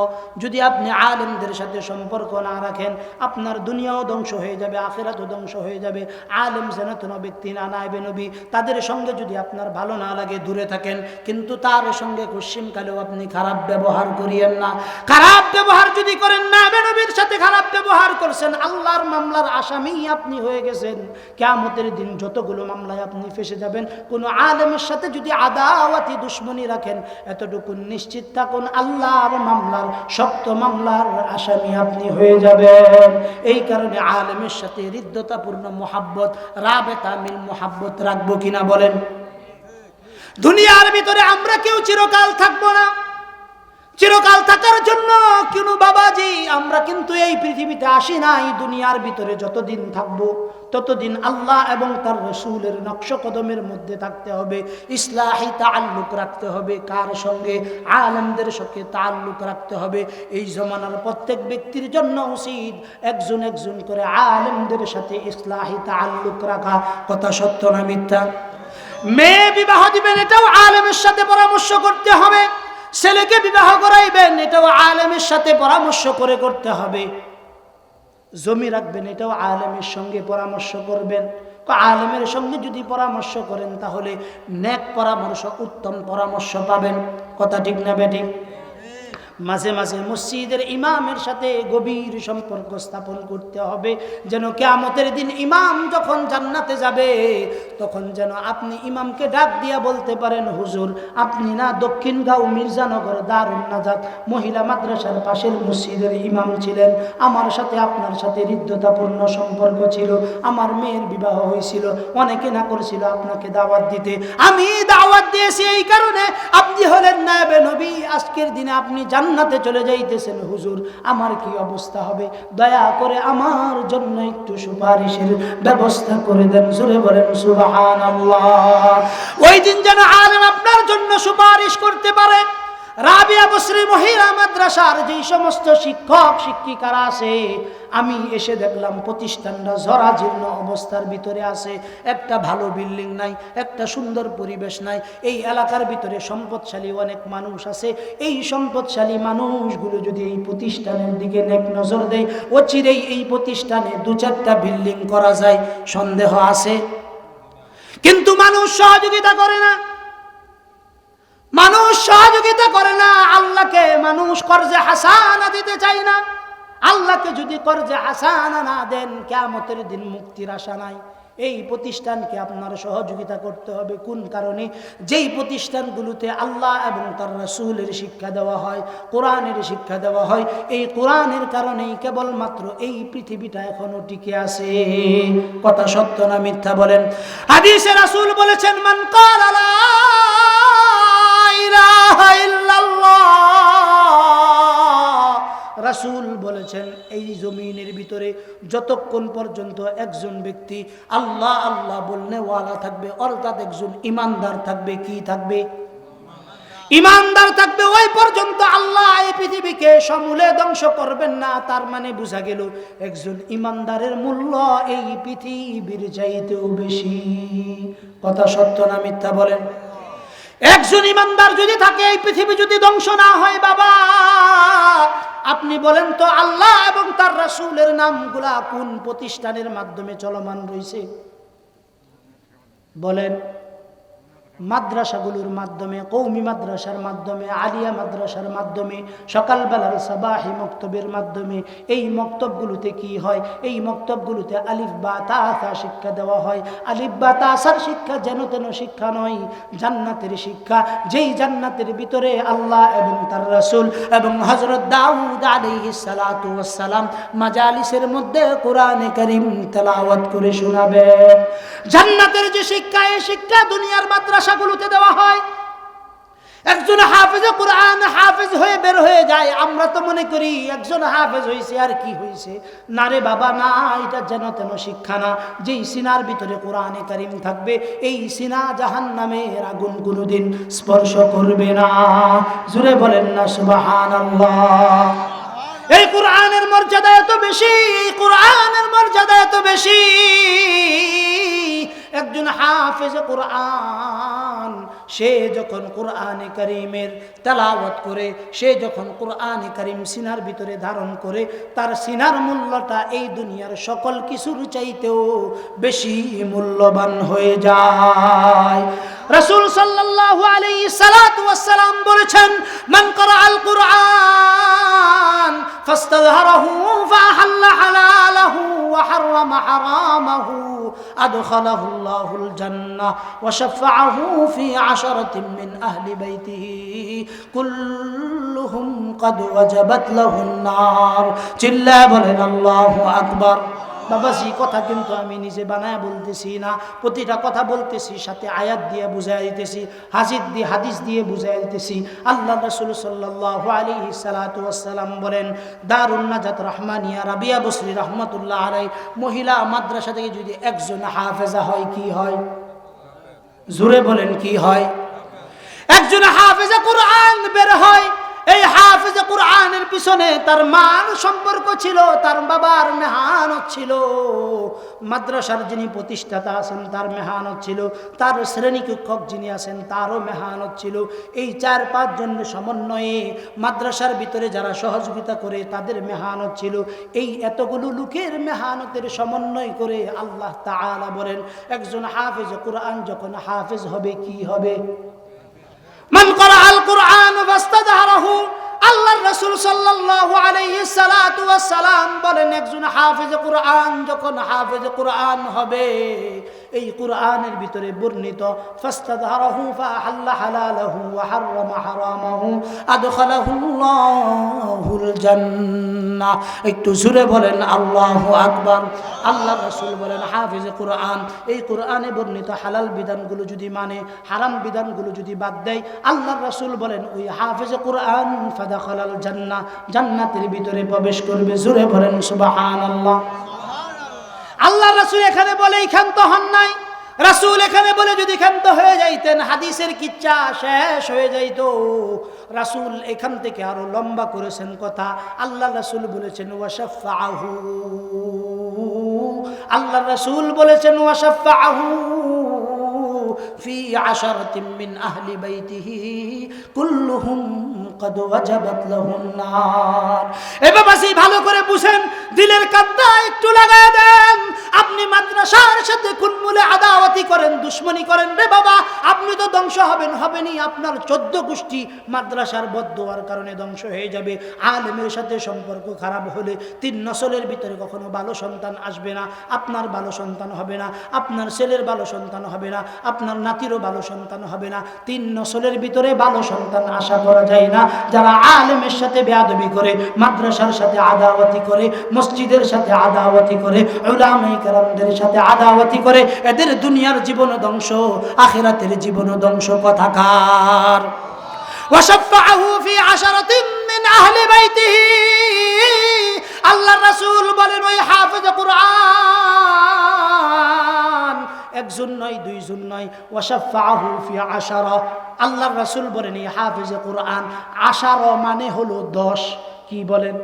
যদি আপনি আলেমদের সাথে সম্পর্ক না রাখেন, আপনার দুনিয়াও ধ্বংস হয়ে যাবে, আখিরাতও ধ্বংস হয়ে যাবে। আলেম জানাতুন ব্যক্তি না নায়েবে নবী, তাদের সঙ্গে যদি আপনার ভালো না লাগে দূরে থাকেন, কিন্তু তার সঙ্গে কুশ্চিনকালেও আপনি খারাপ ব্যবহার করিয়েন না। খারাপ ব্যবহার যদি করেন, নায়েবে নবীর সাথে খারাপ ব্যবহার করছেন, আল্লাহর মামলার আসামি আপনি হয়ে গেছেন। কিয়ামতের দিন যতগুলো মামলায় আপনি ফেসে যাবেন, কোনো আলেমের সাথে যদি আদাওয়াতি দুশ্মনী রাখেন, এতটুকু নিশ্চিত থাকুন আল্লাহর মামলার, শক্ত মামলার আসামি আপনি হয়ে যাবেন। এই কারণে আলেমের সাথে হৃদ্যতাপূর্ণ মোহাব্বত, রাবেতা মিল মোহাব্বত রাখবো কিনা বলেন? দুনিয়ার ভিতরে আমরা কেউ চিরকাল থাকবো না। চিরকাল থাকার জন্য কোনো বাবাজি আমরা কিন্তু এই পৃথিবীতে আসি নাই। দুনিয়ার ভিতরে যতদিন থাকবো ততদিন আল্লাহ এবং তার রাসূলের নকশ কদমের মধ্যে থাকতে হবে। ইসলাহি তাআল্লুক রাখতে হবে। কার সঙ্গে? আলেমদের সঙ্গে তাআল্লুক রাখতে হবে। এই জমানার প্রত্যেক ব্যক্তির জন্য উচিত একজন একজন করে আলেমদের সাথে ইসলাহি তাআল্লুক রাখা। কথা সত্য না মিথ্যা? মেয়ে বিবাহ দিবেন, এটাও আলেমের সাথে পরামর্শ করতে হবে। ছেলেকে বিবাহ করাইবেন, এটাও আলেমের সাথে পরামর্শ করে করতে হবে। জমি রাখবেন, এটাও আলেমের সঙ্গে পরামর্শ করবেন। আলেমের সঙ্গে যদি পরামর্শ করেন তাহলে নেক পরামর্শ, উত্তম পরামর্শ পাবেন। কথা ঠিক না বেঠিক? মাঝে মাঝে মসজিদের ইমামের সাথে গভীর সম্পর্ক স্থাপন করতে হবে, যেন কিয়ামতের দিন ইমাম যখন জান্নাতে যাবে তখন যেন আপনি ইমামকে ডাক দিয়া বলতে পারেন, হুজুর আপনি না দক্ষিণগাঁও মির্জানগর দারুন নাজাত মহিলা মাদ্রাসার পাশের মসজিদের ইমাম ছিলেন, আমার সাথে আপনার সাথে হৃদ্যতাপূর্ণ সম্পর্ক ছিল, আমার মেয়ের বিবাহ হয়েছিল, অনেকে না করেছিল আপনাকে দাওয়াত দিতে, আমি দাওয়াত দিয়েছি, এই কারণে আপনি হলেন নায়েবে নবী, আজকের দিনে আপনি জান্নাতে চলে যাইতেছেন, হুজুর আমার কি অবস্থা হবে? দয়া করে আমার জন্য একটু সুপারিশের ব্যবস্থা করে দেন। জোরে বলেন সুবহানাল্লাহ। ওই দিন যেন আলেম আপনার জন্য সুপারিশ করতে পারে। রাবিয়া বসরি মহিলা মাদ্রাসার যেই সমস্ত শিক্ষক শিক্ষিকারা আছে, আমি এসে দেখলাম প্রতিষ্ঠানটা জরাজীর্ণ অবস্থার ভিতরে আছে। একটা ভালো বিল্ডিং নাই, একটা সুন্দর পরিবেশ নাই। এই এলাকার ভিতরে সম্পদশালী অনেক মানুষ আছে। এই সম্পদশালী মানুষগুলো যদি এই প্রতিষ্ঠানের দিকে নেক নজর দেয়, অচিরেই এই প্রতিষ্ঠানে 2-4টা বিল্ডিং করা যায়, সন্দেহ আছে। কিন্তু মানুষ সহযোগিতা করে না, মানুষ সহযোগিতা করে না। আল্লাহকে মানুষ কর্জে হাসানা দিতে চায় না। আল্লাহকে যদি কর্জে হাসানা না দেন, কিয়ামতের দিন মুক্তির আশা নাই। এই প্রতিষ্ঠানকে আপনার সহযোগিতা করতে হবে। কোন কারণে? যেই প্রতিষ্ঠানগুলোতে আল্লাহ এবং তার রাসূলের শিক্ষা দেওয়া হয়, কোরআনের শিক্ষা দেওয়া হয়, এই কোরআনের কারণেই কেবলমাত্র এই পৃথিবীটা এখনো টিকে আছে। কথা সত্য না মিথ্যা বলেন? হাদিসে রাসূল বলেছেন, মান ক্বালা লা ইলাহা ইল্লাল্লাহ, রাসূল বলেছেন এই জমিনের ভিতরে যতক্ষণ পর্যন্ত একজন ব্যক্তি আল্লাহ আল্লাহ বলনে ওয়ালা থাকবে, অর্থাৎ একজন ইমানদার থাকবে। কি থাকবে? ইমানদার থাকবে। ওই পর্যন্ত আল্লাহ এই পৃথিবীকে সমূলে ধ্বংস করবেন না। তার মানে বোঝা গেল একজন ইমানদারের মূল্য এই পৃথিবীর চাইতেও বেশি। কথা সত্য না মিথ্যা বলেন? একজন ইমানদার যদি থাকে, এই পৃথিবী যদি ধ্বংস না হয়, বাবা আপনি বলেন তো আল্লাহ এবং তার রাসূলের নামগুলা কোন প্রতিষ্ঠানের মাধ্যমে চলমান রয়েছে? বলেন। মাদ্রাসাগুলোর মাধ্যমে, কওমি মাদ্রাসার মাধ্যমে, আলিয়া মাদ্রাসার মাধ্যমে, সকালবেলার সাবাহি মক্তবের মাধ্যমে, এই মক্তবগুলোতে কি হয়? এই মক্তবগুলোতে আলিফ বা তা সা শিক্ষা দেওয়া হয়। আলিফ বা তা সার শিক্ষা যেন তেন শিক্ষা নয়, জান্নাতের শিক্ষা, যেই জান্নাতের ভিতরে আল্লাহ এবং তার রাসূল এবং হযরত দাউদ আলাইহিস সালাতু ওয়াস সালাম মাজালিসের মধ্যে কোরআনে কারীম তেলাওয়াত করে শোনাবেন। জান্নাতের যে শিক্ষা, এই শিক্ষা দুনিয়ার মাদ্রাসাগুলোতে দেওয়া হয়। একজন হাফেজে কোরআন হাফেজ হয়ে বের হয়ে যায়, আমরা তো মনে করি একজন হাফেজ হয়েছে আর কি হয়েছে। না রে বাবা, না, এটা যেন তেন শিক্ষা না। যেই সিনার ভিতরে কোরআনে কারীম থাকবে, এই সিনা জাহান্নামের আগুন কোনোদিন স্পর্শ করবে না। জোরে বলেন না সুবহানাল্লাহ। এই কোরআনের মর্যাদা এত বেশি, এই কোরআনের মর্যাদা এত বেশি। একজন হাফেজ কোরআন, সে যখন কোরআনে কারীমের তেলাওয়াত করে, সে যখন কোরআনে কারীম সিনার ভিতরে ধারণ করে, তার সিনার মূল্যটা এই দুনিয়ার সকল কিছুর চাইতেও বেশি মূল্যবান হয়ে যায়। রাসূল সাল্লাল্লাহু আলাইহি সাল্লাতু ওয়াস সালাম বলেছেন, মান ক্বারাআল কুরআন ফাস্তাযহারাহু ফাআহাল্লা হালালাহু ওয়া হারামা হারামাহু আদখালাহু আল্লাহুল জান্নাহ ওয়া শাফাআহু ফি আশরাতিন মিন আহলি বাইতিহি কুল্লুহুম ক্বাদ ওয়াজাবাত লাহুন নার। চিল্লায়ে বলেন আল্লাহু আকবার। বাবাজি, কথা কিন্তু আমি নিজে বানায় বলতেছি না, প্রতিটা কথা বলতেছি সাথে আয়াত দিয়ে বুঝাই দিতেছি, হাদিস দিয়ে বুঝাই দিতেছি। আল্লাহ রাসূল সাল্লাল্লাহু আলাইহি সাল্লাতু ওয়াস সালাম বলেন, দারুন নাজাত রহমানিয়া রাবিয়া বসরি রহমাতুল্লাহ আলাইহি মহিলা মাদ্রাসা থেকে যদি একজন হাফেজা হয়, কি হয়? জোরে বলেন, কি হয়? একজন হাফেজা কোরআন বের হয়। এই হাফেজে কোরআনের পিছনে তার মার সম্পর্ক ছিল, তার বাবার মেহনত ছিল, মাদ্রাসার যিনি প্রতিষ্ঠাতা আছেন তার মেহনত ছিল, তার শ্রেণী শিক্ষক যিনি আছেন তারও মেহনত ছিল। এই ৪-৫ জনের সমন্বয়ে মাদ্রাসার ভিতরে যারা সহযোগিতা করে তাদের মেহনত ছিল। এই এতগুলো লোকের মেহনতের সমন্বয় করে আল্লাহ তাআলা বলেন, একজন হাফেজে কোরআন যখন হাফেজ হবে, কি হবে? মান ক্বারাআল কুরআন ফাস্তাযহারাহু। আল্লাহর রাসূল সাল্লাল্লাহু আলাইহি সাল্লাতু ওয়াস সালাম বলেন, একজন হাফেজে কোরআন যখন হাফেজে কোরআন হবে, এই কোরআনের ভিতরে বর্ণিত ফাস্তাযহারাহু ফাআহাল্লা হালালাহু ওয়া হারামা হারামাহু আদখালাহু আল্লাহুল জান্নাহ। একটু জোরে বলেন আল্লাহু আকবার। আল্লাহর রাসূল বলেন, হাফেজে কোরআন এই কোরআনে বর্ণিত হালাল বিধানগুলো যদি মানে, হারাম বিধানগুলো যদি বাদ দেয়, আল্লাহর রাসূল বলেন ওই হাফেজে কোরআন ফাদাখালাল জান্নাহ, জান্নাতের ভিতরে প্রবেশ করবে। জোরে বলেন সুবহানাল্লাহ। আল্লাহর রাসূল এখানে বলে ক্ষান্ত হন নাই। রাসূল এখানে বলে যদি ক্ষান্ত হয়ে যাইতেন, হাদিসের কিচ্ছা শেষ হয়ে যাইত। রাসূল এখান থেকে আরো লম্বা করেছেন কথা। আল্লাহ রাসূল বলেছেন ওয়াশাফাআহু, আল্লাহ রাসূল বলেছেন ওয়াশাফাআহু ফি আশরাতিন মিন আহলি বাইতিহি কুল্লুহুম ক্বাদ ওয়াজাবাত লাহুন নার। এ বাবাজি, ভালো করে বুঝেন, দিলের কাঁটা একটু লাগায় দেন। আপনি মাদ্রাসার সাথে কুনমুলে আদাওয়াতি করেন, দুশ্মনী করেন, রে বাবা, আপনি তো ধ্বংস হবেনই। আপনার 14 গোষ্ঠী মাদ্রাসার বদদুয়ার কারণে ধ্বংস হয়ে যাবে। আলেমের সাথে সম্পর্ক খারাপ হলে 3 নসলের ভিতরে কখনো ভালো সন্তান আসবে না। আপনার ভালো সন্তান হবে না, আপনার ছেলের ভালো সন্তান হবে না, আপনার নাতিরও ভালো সন্তান হবে না। 3 নসলের ভিতরে ভালো সন্তান আশা করা যায় না। যারা আলেমের সাথে বেয়াদবি করে, মাদ্রাসার সাথে আদাওয়াতি করে, মসজিদের সাথে আদাওয়াতি করে, উলামায়ে কেরামদের সাথে আদাওয়াতি করে, এদের দুনিয়ার জীবন ধ্বংস, আখিরাতের জীবন ধ্বংস। কথাকার ওয়াশাফাআহু ফি আশরাতিন মিন আহলি বাইতিহি। আল্লাহর রাসূল বলেন, ওই হাফেজ কোরআন একজন নয়, 2 জন নয়, ওয়াশাফাআহু ফি আশারা। আল্লাহর রাসূল বলেন, এই হাফেজে কোরআন, আশারা মানে হলো 10। কি বলেন?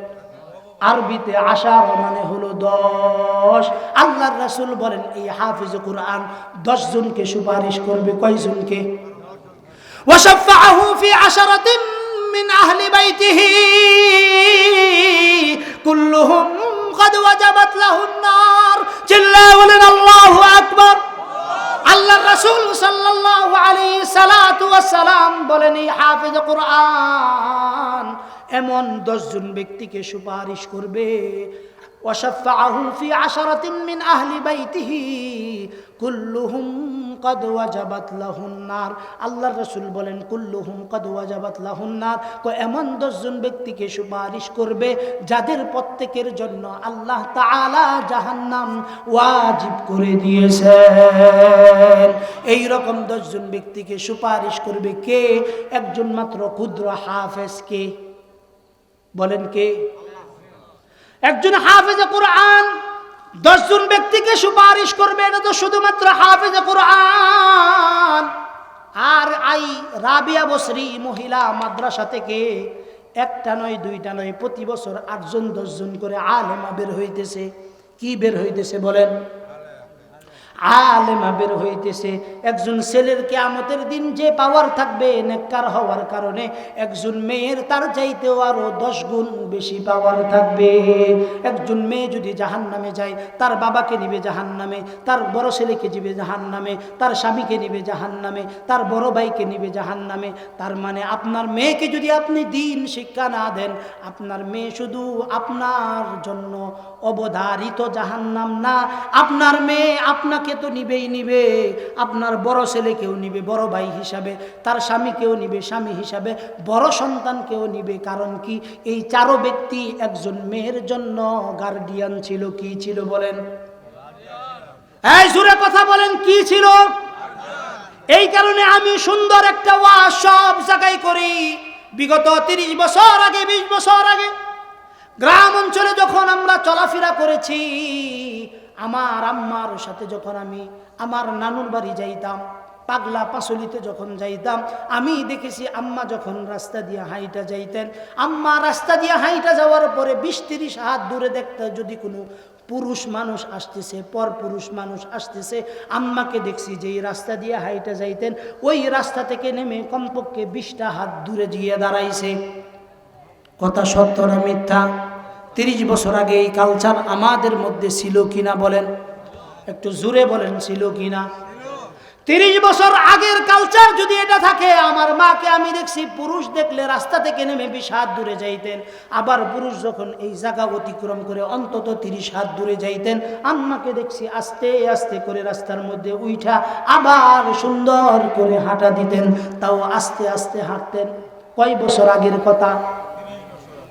আরবিতে আশারা মানে হলো 10। আল্লাহর রাসূল বলেন, এই হাফেজে কোরআন 10 জনকে সুপারিশ করবে। কয়জনকে? ওয়াশাফাআহু ফি আশরাতিন মিন আহলি বাইতিহি কুল্লুহুম ক্বাদ ওয়াজাবাত লাহুন নার। চিল্লায়ে বলেন আল্লাহু আকবার। আল্লাহর রাসূল সাল্লাল্লাহু আলাইহি সাল্লাতু ওয়াস সালাম বলেন, এই হাফেজ কোরআন এমন 10 জন ব্যক্তিকে সুপারিশ করবে, ওয়াশাফাআহু ফি 10 মিন আহলি বাইতিহি কুল্লুহুম কদ ওয়াজাবাত লাহুন নার। আল্লাহর রাসূল বলেন কুল্লুহুম কদ ওয়াজাবাত লাহুন নার, এমন 10 জন ব্যক্তিকে সুপারিশ করবে যাদের প্রত্যেকের জন্য আল্লাহ তাআলা জাহান্নাম ওয়াজিব করে দিয়েছেন। এই রকম 10 জন ব্যক্তিকে সুপারিশ করবে কে? একজন মাত্র ক্ষুদ্র হাফেজ। কে বলেন? কে? একজন হাফেজে কোরআন 10 জন ব্যক্তিকে সুপারিশ করবে। এটা তো শুধুমাত্র হাফেজে কোরআন। আর রাবিয়া বসরি মহিলা মাদ্রাসা থেকে একটা নয়, দুইটা নয়, প্রতি বছর 8 জন 10 জন করে আলেমা বের হইতেছে। কি বের হইতেছে বলেন? আলেমা বের হইতেছে। একজন ছেলের কিয়ামতের দিন যে পাওয়ার থাকবে নেককার হওয়ার কারণে, একজন মেয়ের তার চাইতেও আরো 10 গুণ বেশি পাওয়ার থাকবে। একজন মেয়ে যদি জাহান্নামে যায়, তার বাবাকে নিবে জাহান্নামে, তার বড় ছেলেকে নিবে জাহান্নামে, তার স্বামীকে নিবে জাহান্নামে, তার বড় ভাইকে নিবে জাহান্নামে। তার মানে আপনার মেয়েকে যদি আপনি দ্বীন শিক্ষা না দেন, আপনার মেয়ে শুধু আপনার জন্য অবধারিত জাহান্নাম না, আপনার মেয়ে আপনাকে তো নিবেই নিবে, আপনার বড় ছেলেকেও নিবে বড় ভাই হিসাবে, তার স্বামীকেও নিবে স্বামী হিসাবে, বড় সন্তানকেও নিবে। কারণ কি? এই 4 ব্যক্তি একজন মেয়ের জন্য গার্ডিয়ান ছিল। কি ছিল বলেন? এই জোরে কথা বলেন, কি ছিল? এই কারণে আমি সুন্দর একটা ওয়াজ সব জায়গায় করি। বিগত 30 বছর আগে, 20 বছর আগে গ্রাম অঞ্চলে যখন আমরা চলাফেরা করেছি, আমার আম্মার সাথে যখন আমি আমার নানুর বাড়ি যাইতাম, পাগলা পাঁচলিতে যখন যাইতাম, আমি দেখেছি আম্মা যখন রাস্তা দিয়ে হাইটা যাইতেন, আম্মা রাস্তা দিয়ে হাইটা যাওয়ার পরে 20-30 হাত দূরে দেখতে যদি কোনো পুরুষ মানুষ আসতেছে, পর পুরুষ মানুষ আসতেছে, আম্মাকে দেখছি যে এই রাস্তা দিয়ে হাইটা যাইতেন, ওই রাস্তা থেকে নেমে কমপক্ষে 20টা হাত দূরে গিয়ে দাঁড়াইছে। কথা সত্য না মিথ্যা? 30 বছর আগে এই কালচার আমাদের মধ্যে ছিল কিনা বলেন? একটু জোরে বলেন, ছিল কিনা? 30 বছর আগের কালচার যদি এটা থাকে, আমার মাকে আমি দেখছি পুরুষ দেখলে রাস্তা থেকে নেমে 20 হাত দূরে যাইতেন, আবার পুরুষ যখন এই জায়গা অতিক্রম করে অন্তত 30 হাত দূরে যাইতেন, আম্মাকে দেখছি আস্তে আস্তে করে রাস্তার মধ্যে উঠা আবার সুন্দর করে হাঁটা দিতেন, তাও আস্তে আস্তে হাঁটতেন। কয় বছর আগের কথা?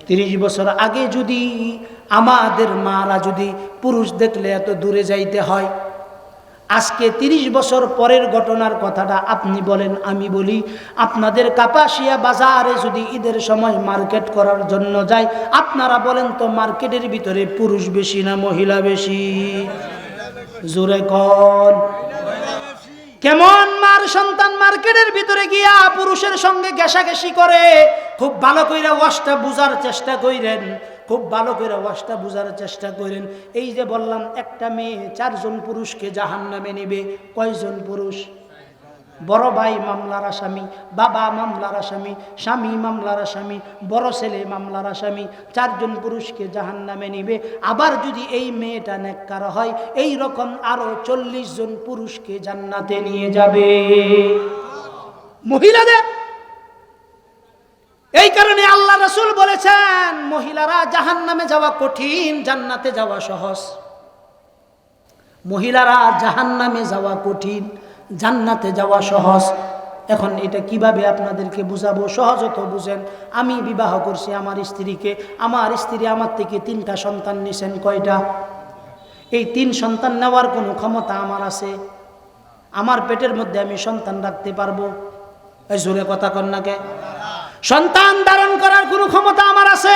30 বছর আগে যদি আমাদের মারা যদি পুরুষ দেখলে এত দূরে যাইতে হয়, আজকে 30 বছর পরের ঘটনার কথাটা আপনি বলেন, আমি বলি। আপনাদের কাপাসিয়া বাজারে যদি ঈদের সময় মার্কেট করার জন্য যায়, আপনারা বলেন তো মার্কেটের ভিতরে পুরুষ বেশি না মহিলা বেশি? জোরে কোন? কেমন মার সন্তান মার্কেটের ভিতরে গিয়া পুরুষের সঙ্গে ঘেঁষাঘেঁষি করে? খুব ভালো করে ওয়াজটা বুঝার চেষ্টা করেন, খুব ভালো করে ওয়াজটা বুঝার চেষ্টা করেন। এই যে বললাম একটা মেয়ে 4 জন পুরুষকে জাহান্নামে নেবে। কয়জন পুরুষ? বড় ভাই মামলার আসামি, বাবা মামলার আসামি, স্বামী মামলার আসামি, বড় ছেলে মামলার আসামি, 4 জন পুরুষকে জাহান্নামে নিবে। আবার যদি এই মেয়েটা নেককার হয়, এই রকম আরো 40 জন পুরুষকে জান্নাতে নিয়ে যাবে মহিলাদের। এই কারণে আল্লাহ রাসূল বলেছেন, মহিলারা জাহান্নামে যাওয়া কঠিন, জান্নাতে যাওয়া সহজ। মহিলারা জাহান্নামে যাওয়া কঠিন, জান্নাতে যাওয়া সহজ। এখন এটা কিভাবে আপনাদেরকে বুঝাবো? সহজত বুঝেন। আমি বিবাহ করছি আমার স্ত্রীকে, আমার স্ত্রী আমার থেকে 3টা সন্তান নিছেন। কয়টা? এই 3 সন্তান নেওয়ার কোনো ক্ষমতা আমার আছে? আমার পেটের মধ্যে আমি সন্তান রাখতে পারবো? এই জোরে কথা কন না কে? সন্তান ধারণ করার কোনো ক্ষমতা আমার আছে?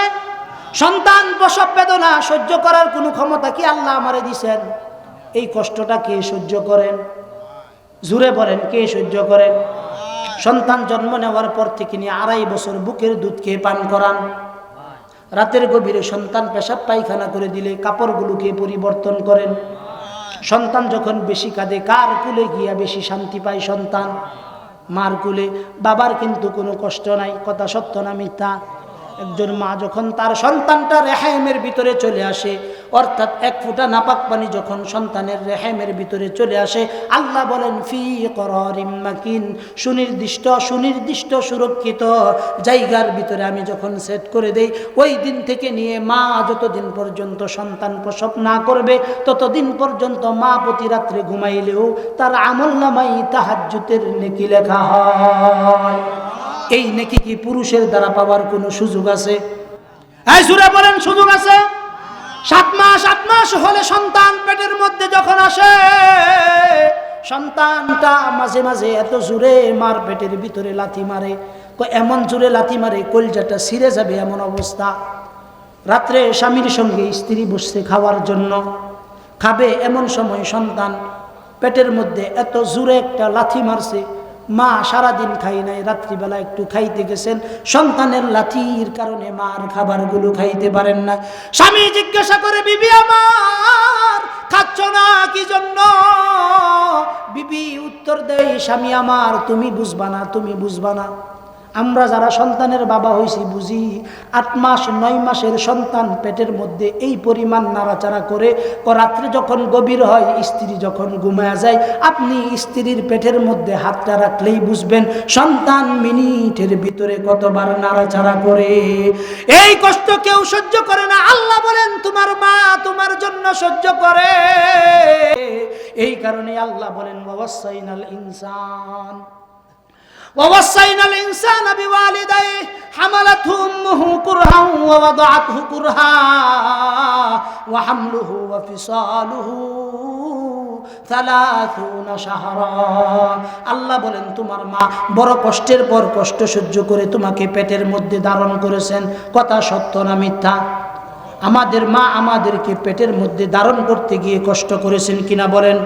সন্তান প্রসব বেদনা সহ্য করার কোনো ক্ষমতা কি আল্লাহ আমারে দিছেন? এই কষ্টটা কে সহ্য করেন? জুড়ে বলেন, কে সহ্য করেন? সন্তান জন্ম নেওয়ার পর থেকে নিয়ে 2.5 বছর বুকের দুধ খেয়ে পান করান। রাতের গভীরে সন্তান পেশাব পায়খানা করে দিলে কাপড়গুলোকে পরিবর্তন করেন। সন্তান যখন বেশি কাঁদে, কার কুলে গিয়া বেশি শান্তি পায় সন্তান? মার কুলে। বাবার কিন্তু কোনো কষ্ট নাই। কথা সত্য না মিথ্যা? একজন মা যখন তার সন্তানটা রেহেমের ভিতরে চলে আসে, অর্থাৎ এক ফোঁটা নাপাক পানি যখন সন্তানের রেহেমের ভিতরে চলে আসে, আল্লাহ বলেন ফি করারিম মাকিন, সুনির্দিষ্ট সুরক্ষিত জায়গার ভিতরে আমি যখন সেট করে দেই, ওই দিন থেকে নিয়ে মা যতদিন পর্যন্ত সন্তান প্রসব না করবে ততদিন পর্যন্ত মা প্রতি রাত্রে ঘুমাইলেও তার আমলনামায় তাহাজ্জুদের নেকি লেখা হয়। এই নেকি কি পুরুষের দ্বারা পাওয়ার কোনো সুযোগ আছে? এই সুরে বলেন সুযোগ আছে? 7 মাস হলে সন্তান পেটের মধ্যে যখন আসে, সন্তানটা মাঝে মাঝে এত জোরে মার পেটের ভিতরে লাথি মারে, এমন জোরে লাথি মারে কলজাটা ছিঁড়ে যাবে এমন অবস্থা। রাত্রে স্বামীর সঙ্গে স্ত্রী বসছে খাওয়ার জন্য, খাবে এমন সময় সন্তান পেটের মধ্যে এত জোরে একটা লাথি মারছে, মা সারাদিন খাই নাই, রাত্রিবেলা একটু খাইতে গেছেন, সন্তানের লাথির কারণে মার খাবারগুলো খাইতে পারেন না। স্বামী জিজ্ঞাসা করে, বিবি আমার খাচ্ছ না কি জন্য? বিবি উত্তর দেয়, স্বামী আমার তুমি বুঝবা না, তুমি বুঝবা না। আমরা যারা সন্তানের বাবা হইছি বুঝি, 8 মাস 9 মাসের সন্তান পেটের মধ্যে এই পরিমাণ নাড়াচাড়া করে, রাত্রে যখন গভীর হয়, স্ত্রী যখন ঘুমায়া যায়, আপনি স্ত্রীর পেটের মধ্যে হাতটা রাখলেই বুঝবেন সন্তান মিনিটের ভিতরে কতবার নাড়াচাড়া করে। এই কষ্ট কেউ সহ্য করে না। আল্লাহ বলেন তোমার মা তোমার জন্য সহ্য করে। এই কারণে আল্লাহ বলেন ওয়াসাইনাল ইনসান ووصينا الإنسان بوالديه حملته أمه كرها ووضعته كرها وحمله وفصاله 30 شهرا। আল্লাহ বলেন তোমার মা বড় কষ্টের পর কষ্ট সহ্য করে তোমাকে পেটের মধ্যে ধারণ করেছেন। কথা সত্য না মিথ্যা? আমাদের মা আমাদেরকে পেটের মধ্যে ধারণ করতে গিয়ে কষ্ট করেছেন কিনা বলেন?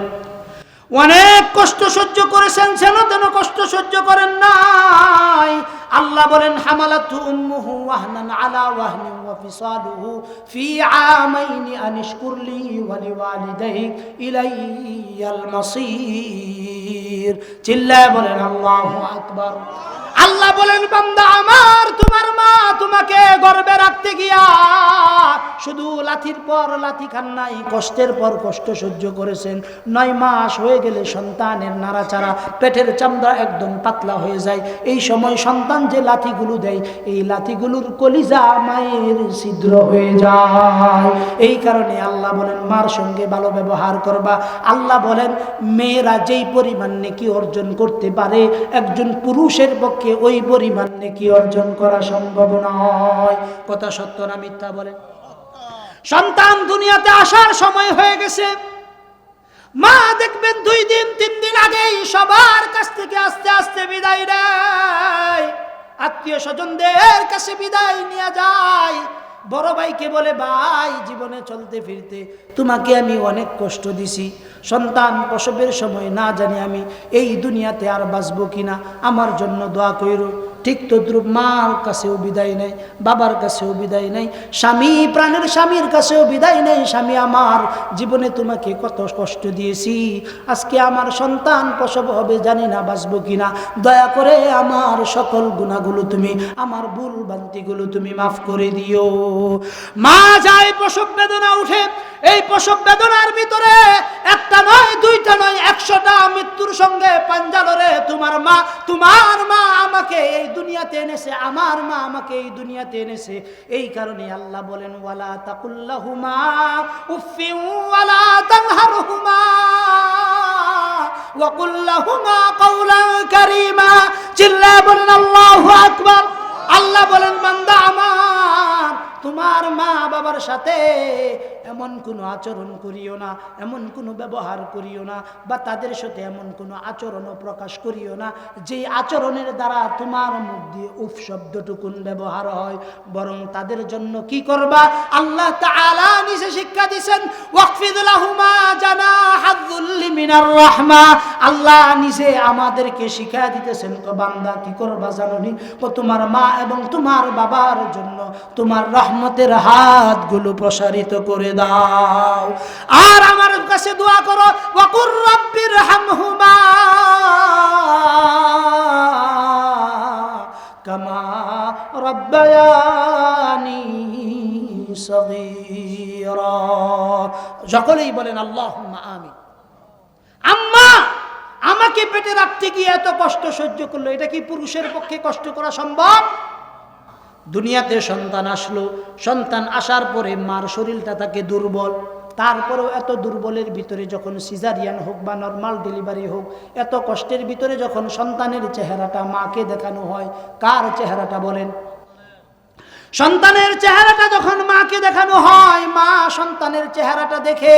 অনেক কষ্ট সহ্য করেছেন, যেন তেন কষ্ট সহ্য করেন নাই। আল্লাহ বলেন হামালাতু উম্মুহু ওয়াহনান আলা ওয়াহনিন ওয়া ফিসালুহু ফি আমাইনি আনিশকুরলি ওয়া লিওয়ালিদাইহি ইলাইয়াল মাসির। চিল্লায় বলেন আল্লাহু আকবার। আল্লাহ বলেন বান্দা আমার, তোমার মা তোমাকে গর্ভে রাখতে গিয়া শুধু লাথির পর লাথি খান নাই, কষ্টের পর কষ্ট সহ্য করেছেন। 9 মাস হয়ে গেলে সন্তানের নাড়াচাড়া, পেটের চামড়া একদম পাতলা হয়ে যায়। এই সময় সন্তান যে লাথিগুলো দেয়, এই লাথিগুলোর কলিজা মায়ের ছিদ্র হয়ে যায়। এই কারণে আল্লাহ বলেন মার সঙ্গে ভালো ব্যবহার করবা। আল্লাহ বলেন মেয়েরা যেই পরিমাণ নেকি অর্জন করতে পারে, একজন পুরুষের পক্ষে ওই পরিমাণ নেকি অর্জন করা সম্ভব নয়। কথা সত্য না মিথ্যা বলেন? সন্তান দুনিয়াতে আসার সময় হয়ে গেছে, মা দেখবেন 2 দিন 3 দিন আগেই সবার কাছ থেকে আস্তে আস্তে বিদায় নেয়, আত্মীয় স্বজনদের কাছে বিদায় নিয়ে যায়। বড় ভাইকে বলে, ভাই জীবনে চলতে ফিরতে তোমাকে আমি অনেক কষ্ট দিছি, সন্তান প্রসবের সময় না জানি আমি এই দুনিয়াতে আর বাঁচবো কিনা, আমার জন্য দোয়া কইরো। ঠিক তদ্রুপ মার কাছেও বিদায় নেই, বাবার কাছেও বিদায় নেই, স্বামী প্রাণের স্বামীর কাছেও বিদায় নেই। স্বামী আমার, জীবনে তোমাকে কত কষ্ট দিয়েছি, আজকে আমার সন্তান প্রসব হবে, জানি না বাঁচবো কিনা, দয়া করে আমার সকল গুনাহগুলো তুমি, আমার ভুল ভ্রান্তিগুলো তুমি মাফ করে দিও। মা যায়, প্রসব বেদনা উঠে। এই প্রসব বেদনার ভিতরে একটা নয়, দুইটা নয়, 100টা মৃত্যুর সঙ্গে পাঞ্জা লড়ে তোমার মা আমাকে এই দুনিয়াতে এনেছে, আমার মা আমাকে এই দুনিয়াতে এনেছে। এই কারণে আল্লাহ বলেন ওয়ালা তাকুল্লাহুমা উফফিন ওয়ালা তানহারহুমা ওয়া কুল্লাহুমা কাওলান কারীমা। চিল্লায়ে বলেন আল্লাহু আকবার। আল্লাহ বলেন বান্দা আমার, তোমার মা বাবার সাথে এমন কোনো আচরণ করিও না, এমন কোনো ব্যবহার করিও না, বা তাদের সাথে এমন কোনো আচরণও প্রকাশ করিও না যেই আচরণের দ্বারা তোমার মুখ দিয়ে উফ শব্দটুকুন ব্যবহার হয়। বরং তাদের জন্য কি করবা? আল্লাহ তাআলা নিজে শিক্ষা দিয়েছেন, ওয়াকফিদ লাহুমা জানাহাযুল্লি মিনার রাহমা। আল্লাহ নিজে আমাদেরকে শিক্ষা দিতেছেন, বান্দা কি করবা জানোনি? তোমার মা এবং তোমার বাবার জন্য তোমার রহমতের হাতগুলো প্রসারিত করে দাও। আর আমার কাছে দোয়া করো, ওয়াকুর রাব্বিরহামহুমা, কামা রাব্বায়ানি সগীরা। সকলেই বলেন আল্লাহুম্মা আমিন। আম্মা আমাকে পেটে রাখতে গিয়ে এত কষ্ট সহ্য করলো, এটা কি পুরুষের পক্ষে কষ্ট করা সম্ভব? দুনিয়াতে সন্তান আসলো, সন্তান আসার পরে মার শরীরটা থাকে দুর্বল, তারপরেও এত দুর্বলের ভিতরে যখন সিজারিয়ান হোক বা নর্মাল ডেলিভারি হোক, এত কষ্টের ভিতরে যখন সন্তানের চেহারাটা মাকে দেখানো হয়, কার চেহারাটা বলেন? সন্তানের চেহারাটা যখন মাকে দেখানো হয়, মা সন্তানের চেহারাটা দেখে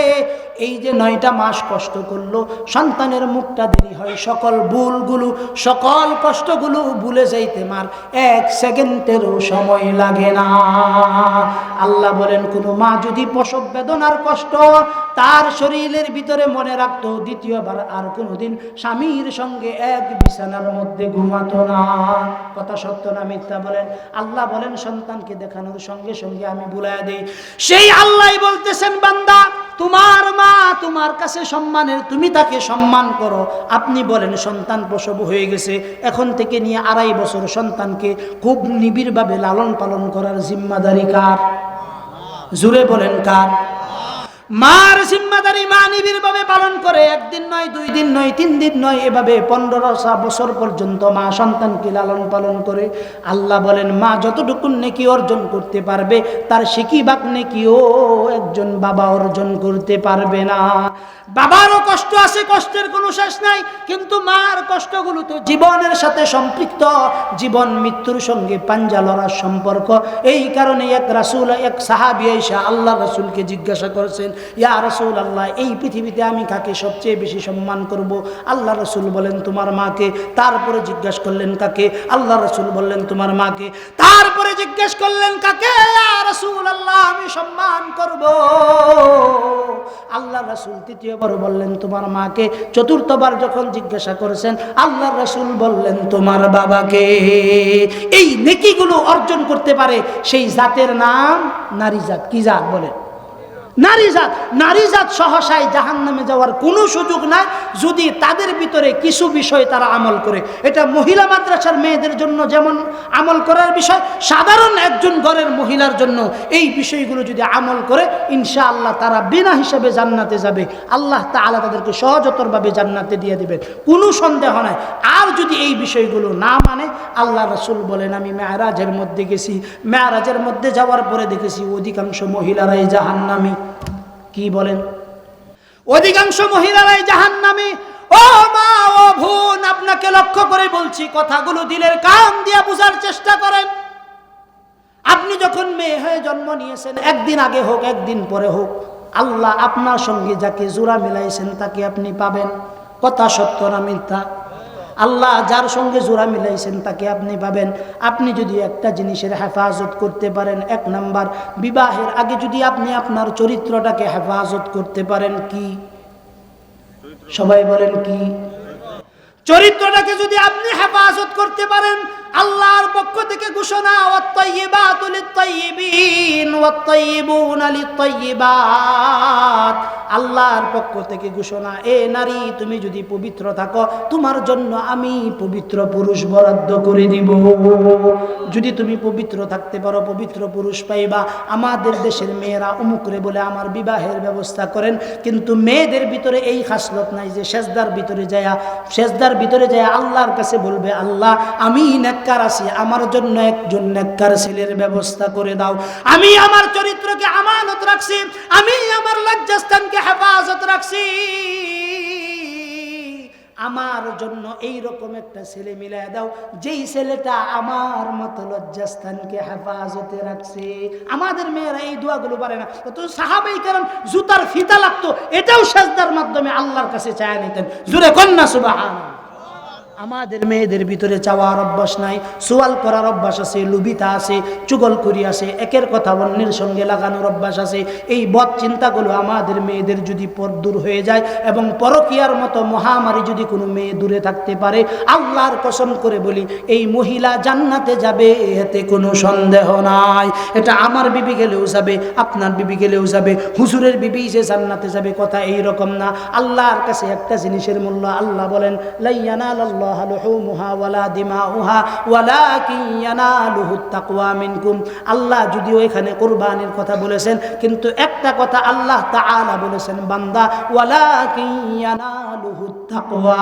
এই যে 9টা মাস কষ্ট করলো, সন্তানের মুখটা দেরি হয়, সকল ভুলগুলো সকল কষ্টগুলো ভুলে যাইতে মার 1 সেকেন্ডেরও সময় লাগে না। আল্লাহ বলেন কোন মা যদি প্রসব বেদনার কষ্ট তার শরীরের ভিতরে মনে রাখতো, দ্বিতীয়বার আর কোনোদিন স্বামীর সঙ্গে এক বিছানার মধ্যে ঘুমাতো না। কথা সত্য না মিথ্যা বলেন? আল্লাহ বলেন সন্তানকে দেখানোর সঙ্গে সঙ্গে আমি ভুলাইয়া দেই। সেই আল্লাহই বলতেছেন বান্দা তোমার মা তোমার কাছে সম্মানের, তুমি তাকে সম্মান করো। আপনি বলেন সন্তান প্রসব হয়ে গেছে, এখন থেকে নিয়ে 2.5 বছর সন্তানকে খুব নিবিড়ভাবে লালন পালন করার জিম্মাদারি কার? জুড়ে বলেন কার? মার জিম্মাদারি মা নিবিড়ভাবে পালন করে। 1 দিন নয়, 2 দিন নয়, 3 দিন নয়, এভাবে 15 বছর পর্যন্ত মা সন্তানকে লালন পালন করে। আল্লাহ বলেন মা যতটুকু নেকি অর্জন করতে পারবে তার সিকিবাক নেকিও একজন বাবা অর্জন করতে পারবে না। বাবারও কষ্ট আছে, কষ্টের কোনো শেষ নাই, কিন্তু মার কষ্টগুলো তো জীবনের সাথে সম্পৃক্ত, জীবন মৃত্যুর সঙ্গে পাঞ্জা লড়ার সম্পর্ক। এই কারণে এক রাসূল, এক সাহাবী এসে আল্লাহ রাসূলকে জিজ্ঞাসা করেছেন, ইয়া রাসূলুল্লাহ এই পৃথিবীতে আমি কাকে সবচেয়ে বেশি সম্মান করব? আল্লাহ রাসূল বলেন তোমার মাকে। তারপরে জিজ্ঞেস করলেন কাকে? আল্লাহ রাসূল বললেন তোমার মাকে। তারপরে জিজ্ঞেস করলেন কাকে? ইয়া রাসূলুল্লাহ আমি সম্মান করব। আল্লাহ রাসূল তৃতীয়বার বললেন তোমার মাকে। চতুর্থবার যখন জিজ্ঞাসা করেছেন আল্লাহ রাসূল বললেন তোমার বাবাকে। এই নেকিগুলো অর্জন করতে পারে সেই জাতের নাম নারী জাত। কি জাত বলেন? নারী জাত। নারী জাত সহসায় জাহান্নামে যাওয়ার কোনো সুযোগ নাই যদি তাদের ভিতরে কিছু বিষয় তারা আমল করে। এটা মহিলা মাদ্রাসার মেয়েদের জন্য যেমন আমল করার বিষয়, সাধারণ একজন ঘরের মহিলার জন্য এই বিষয়গুলো যদি আমল করে ইনশাআল্লাহ তারা বিনা হিসাবে জান্নাতে যাবে। আল্লাহ তাআলা তাদেরকে সহজতরভাবে জান্নাতে দিয়ে দিবেন, কোনো সন্দেহ নাই। আর যদি এই বিষয়গুলো না মানে, আল্লাহ রাসূল বলেন আমি মেরাজের মধ্যে গেছি, মেরাজের মধ্যে যাওয়ার পরে দেখেছি অধিকাংশ মহিলারাই জাহান্নামী। কি বলেন? অধিকাংশ মহিলারাই জাহান্নামী। ও মা, ও বোন, আপনাকে লক্ষ্য করে বলছি, কথাগুলো দিলের কান দিয়ে বুঝার চেষ্টা করেন। আপনি যখন মেয়ে হয়ে জন্ম নিয়েছেন, একদিন আগে হোক একদিন পরে হোক, আল্লাহ আপনার সঙ্গে যাকে জোড়া মিলাইছেন তাকে আপনি পাবেন। কথা সত্য না মিথ্যা? আল্লাহ যার সঙ্গে জোড়া মিলাইছেন তাকে আপনি পাবেন। আপনি যদি একটা জিনিসের হেফাজত করতে পারেন, 1 নাম্বার, বিবাহের আগে যদি আপনি আপনার চরিত্রটাকে হেফাজত করতে পারেন। কি? সবাই বলেন কি? চরিত্রটাকে যদি আপনি হেফাজত করতে পারেন, আল্লাহর পক্ষ থেকে ঘোষণা ওয়াত-তাইয়্যিবাতু লিত-তাইয়্যিবিন ওয়াত-তাইয়্যিবুনা লিত-তাইয়্যিবাত। আল্লাহর পক্ষ থেকে ঘোষণা, এ নারী তুমি যদি পবিত্র থাকো তোমার জন্য আমি পবিত্র পুরুষ বরাদ্দ করে দিব। যদি তুমি পবিত্র থাকতে পারো পবিত্র পুরুষ পাইবা। আমাদের দেশের মেয়েরা অমুকরে বলে আমার বিবাহের ব্যবস্থা করেন, কিন্তু মেয়েদের ভিতরে এই খাসলত নাই যে সেজদার ভিতরে যায় আল্লাহর কাছে বলবে আল্লাহ আমি নেককার আছি, আমার জন্য একজন নেককার ছেলের ব্যবস্থা করে দাও। আমি আমার চরিত্রকে আমানত রাখছি, আমি আমার লজ্জাস্থানকে হেফাজত রাখছি, আমার জন্য এই রকম একটা ছেলে মিলাই দাও যেই ছেলেটা আমার মতো লজ্জাস্থানকে হেফাজতে রাখছে। আমাদের মেয়েরা এই দোয়াগুলো পারে না। তো সাহাবাই কেরাম জুতার ফিতা লাগতো, এটাও সেজদার মাধ্যমে আল্লাহর কাছে চায় নিতেন। জোরে কন্যা সুবহানাল্লাহ। আমাদের মেয়েদের ভিতরে চাওয়ার অভ্যাস নাই, সোয়াল করার অভ্যাস আছে, লুবিতা আছে, চুগলখুরি আছে, একের কথা অন্যের সঙ্গে লাগানোর অভ্যাস আছে। এই বদ চিন্তাগুলো আমাদের মেয়েদের যদি দূর হয়ে যায় এবং পরকীয়ার মতো মহামারী যদি কোনো মেয়ে দূরে থাকতে পারে, আল্লাহর কসম করে বলি এই মহিলা জান্নাতে যাবে, এতে কোনো সন্দেহ নাই। এটা আমার বিবি গেলেও যাবে, আপনার বিবি গেলেও যাবে, হুজুরের বিবি যে জান্নাতে যাবে কথা এই রকম না। আল্লাহর কাছে একটা জিনিসের মূল্য, আল্লাহ বলেন লা ইয়ানালাল্লাহু তানালুল্লাহা লুহুমুহা ওয়ালা দিমাউহা ওয়ালাকিন ইয়ানালুহুত তাকওয়া মিনকুম। আল্লাহ যদিও এখানে কুরবানির কথা বলেছেন, কিন্তু একটা কথা আল্লাহ তাআলা বলেছেন, বান্দা ওয়ালাকিন ইয়ানালুহুত তাকওয়া,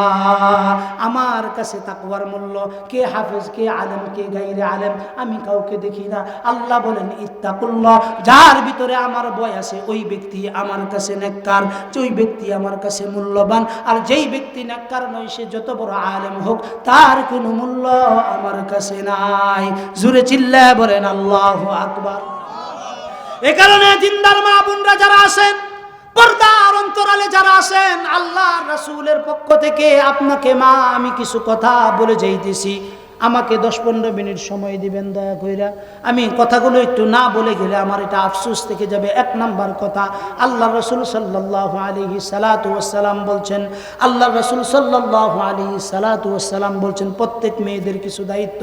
আমার কাছে তাকওয়ার মূল্য। কে হাফেজ, কে আলেম, কে গায়রে আলেম, আমি কাউকে দেখি না। আল্লাহ বলেন ইত্তাকুল্লাহ, যার ভিতরে আমার ভয় আছে ওই ব্যক্তি আমার কাছে নেককার, ওই ব্যক্তি আমার কাছে মূল্যবান। আর যেই ব্যক্তি নেককার নয়, সে যত বড় আলেম হোক, তার কোনো মূল্য আমার কাছে নাই। জোরে চিল্লায় বলেন আল্লাহু আকবার। এ কারণে জিন্দার মা বোনরা যারা আছেন, পর্দার অন্তরালে যারা আছেন, আল্লাহর রাসূলের পক্ষ থেকে আপনাকে মা আমি কিছু কথা বলে যাইতেছি, আমাকে 10-15 মিনিট সময় দিবেন দয়া কইরা। আমি কথাগুলো একটু না বলে গেলে আমার এটা আফসোস থেকে যাবে। 1 নাম্বার কথা, আল্লাহ রাসূল সাল্লাল্লাহু আলাইহি সাল্লাতু ওয়াসসালাম বলছেন, আল্লাহ রাসূল সাল্লাল্লাহু আলাইহি সাল্লাতু ওয়াসসালাম বলছেন, প্রত্যেক মেয়েদের কিছু দায়িত্ব।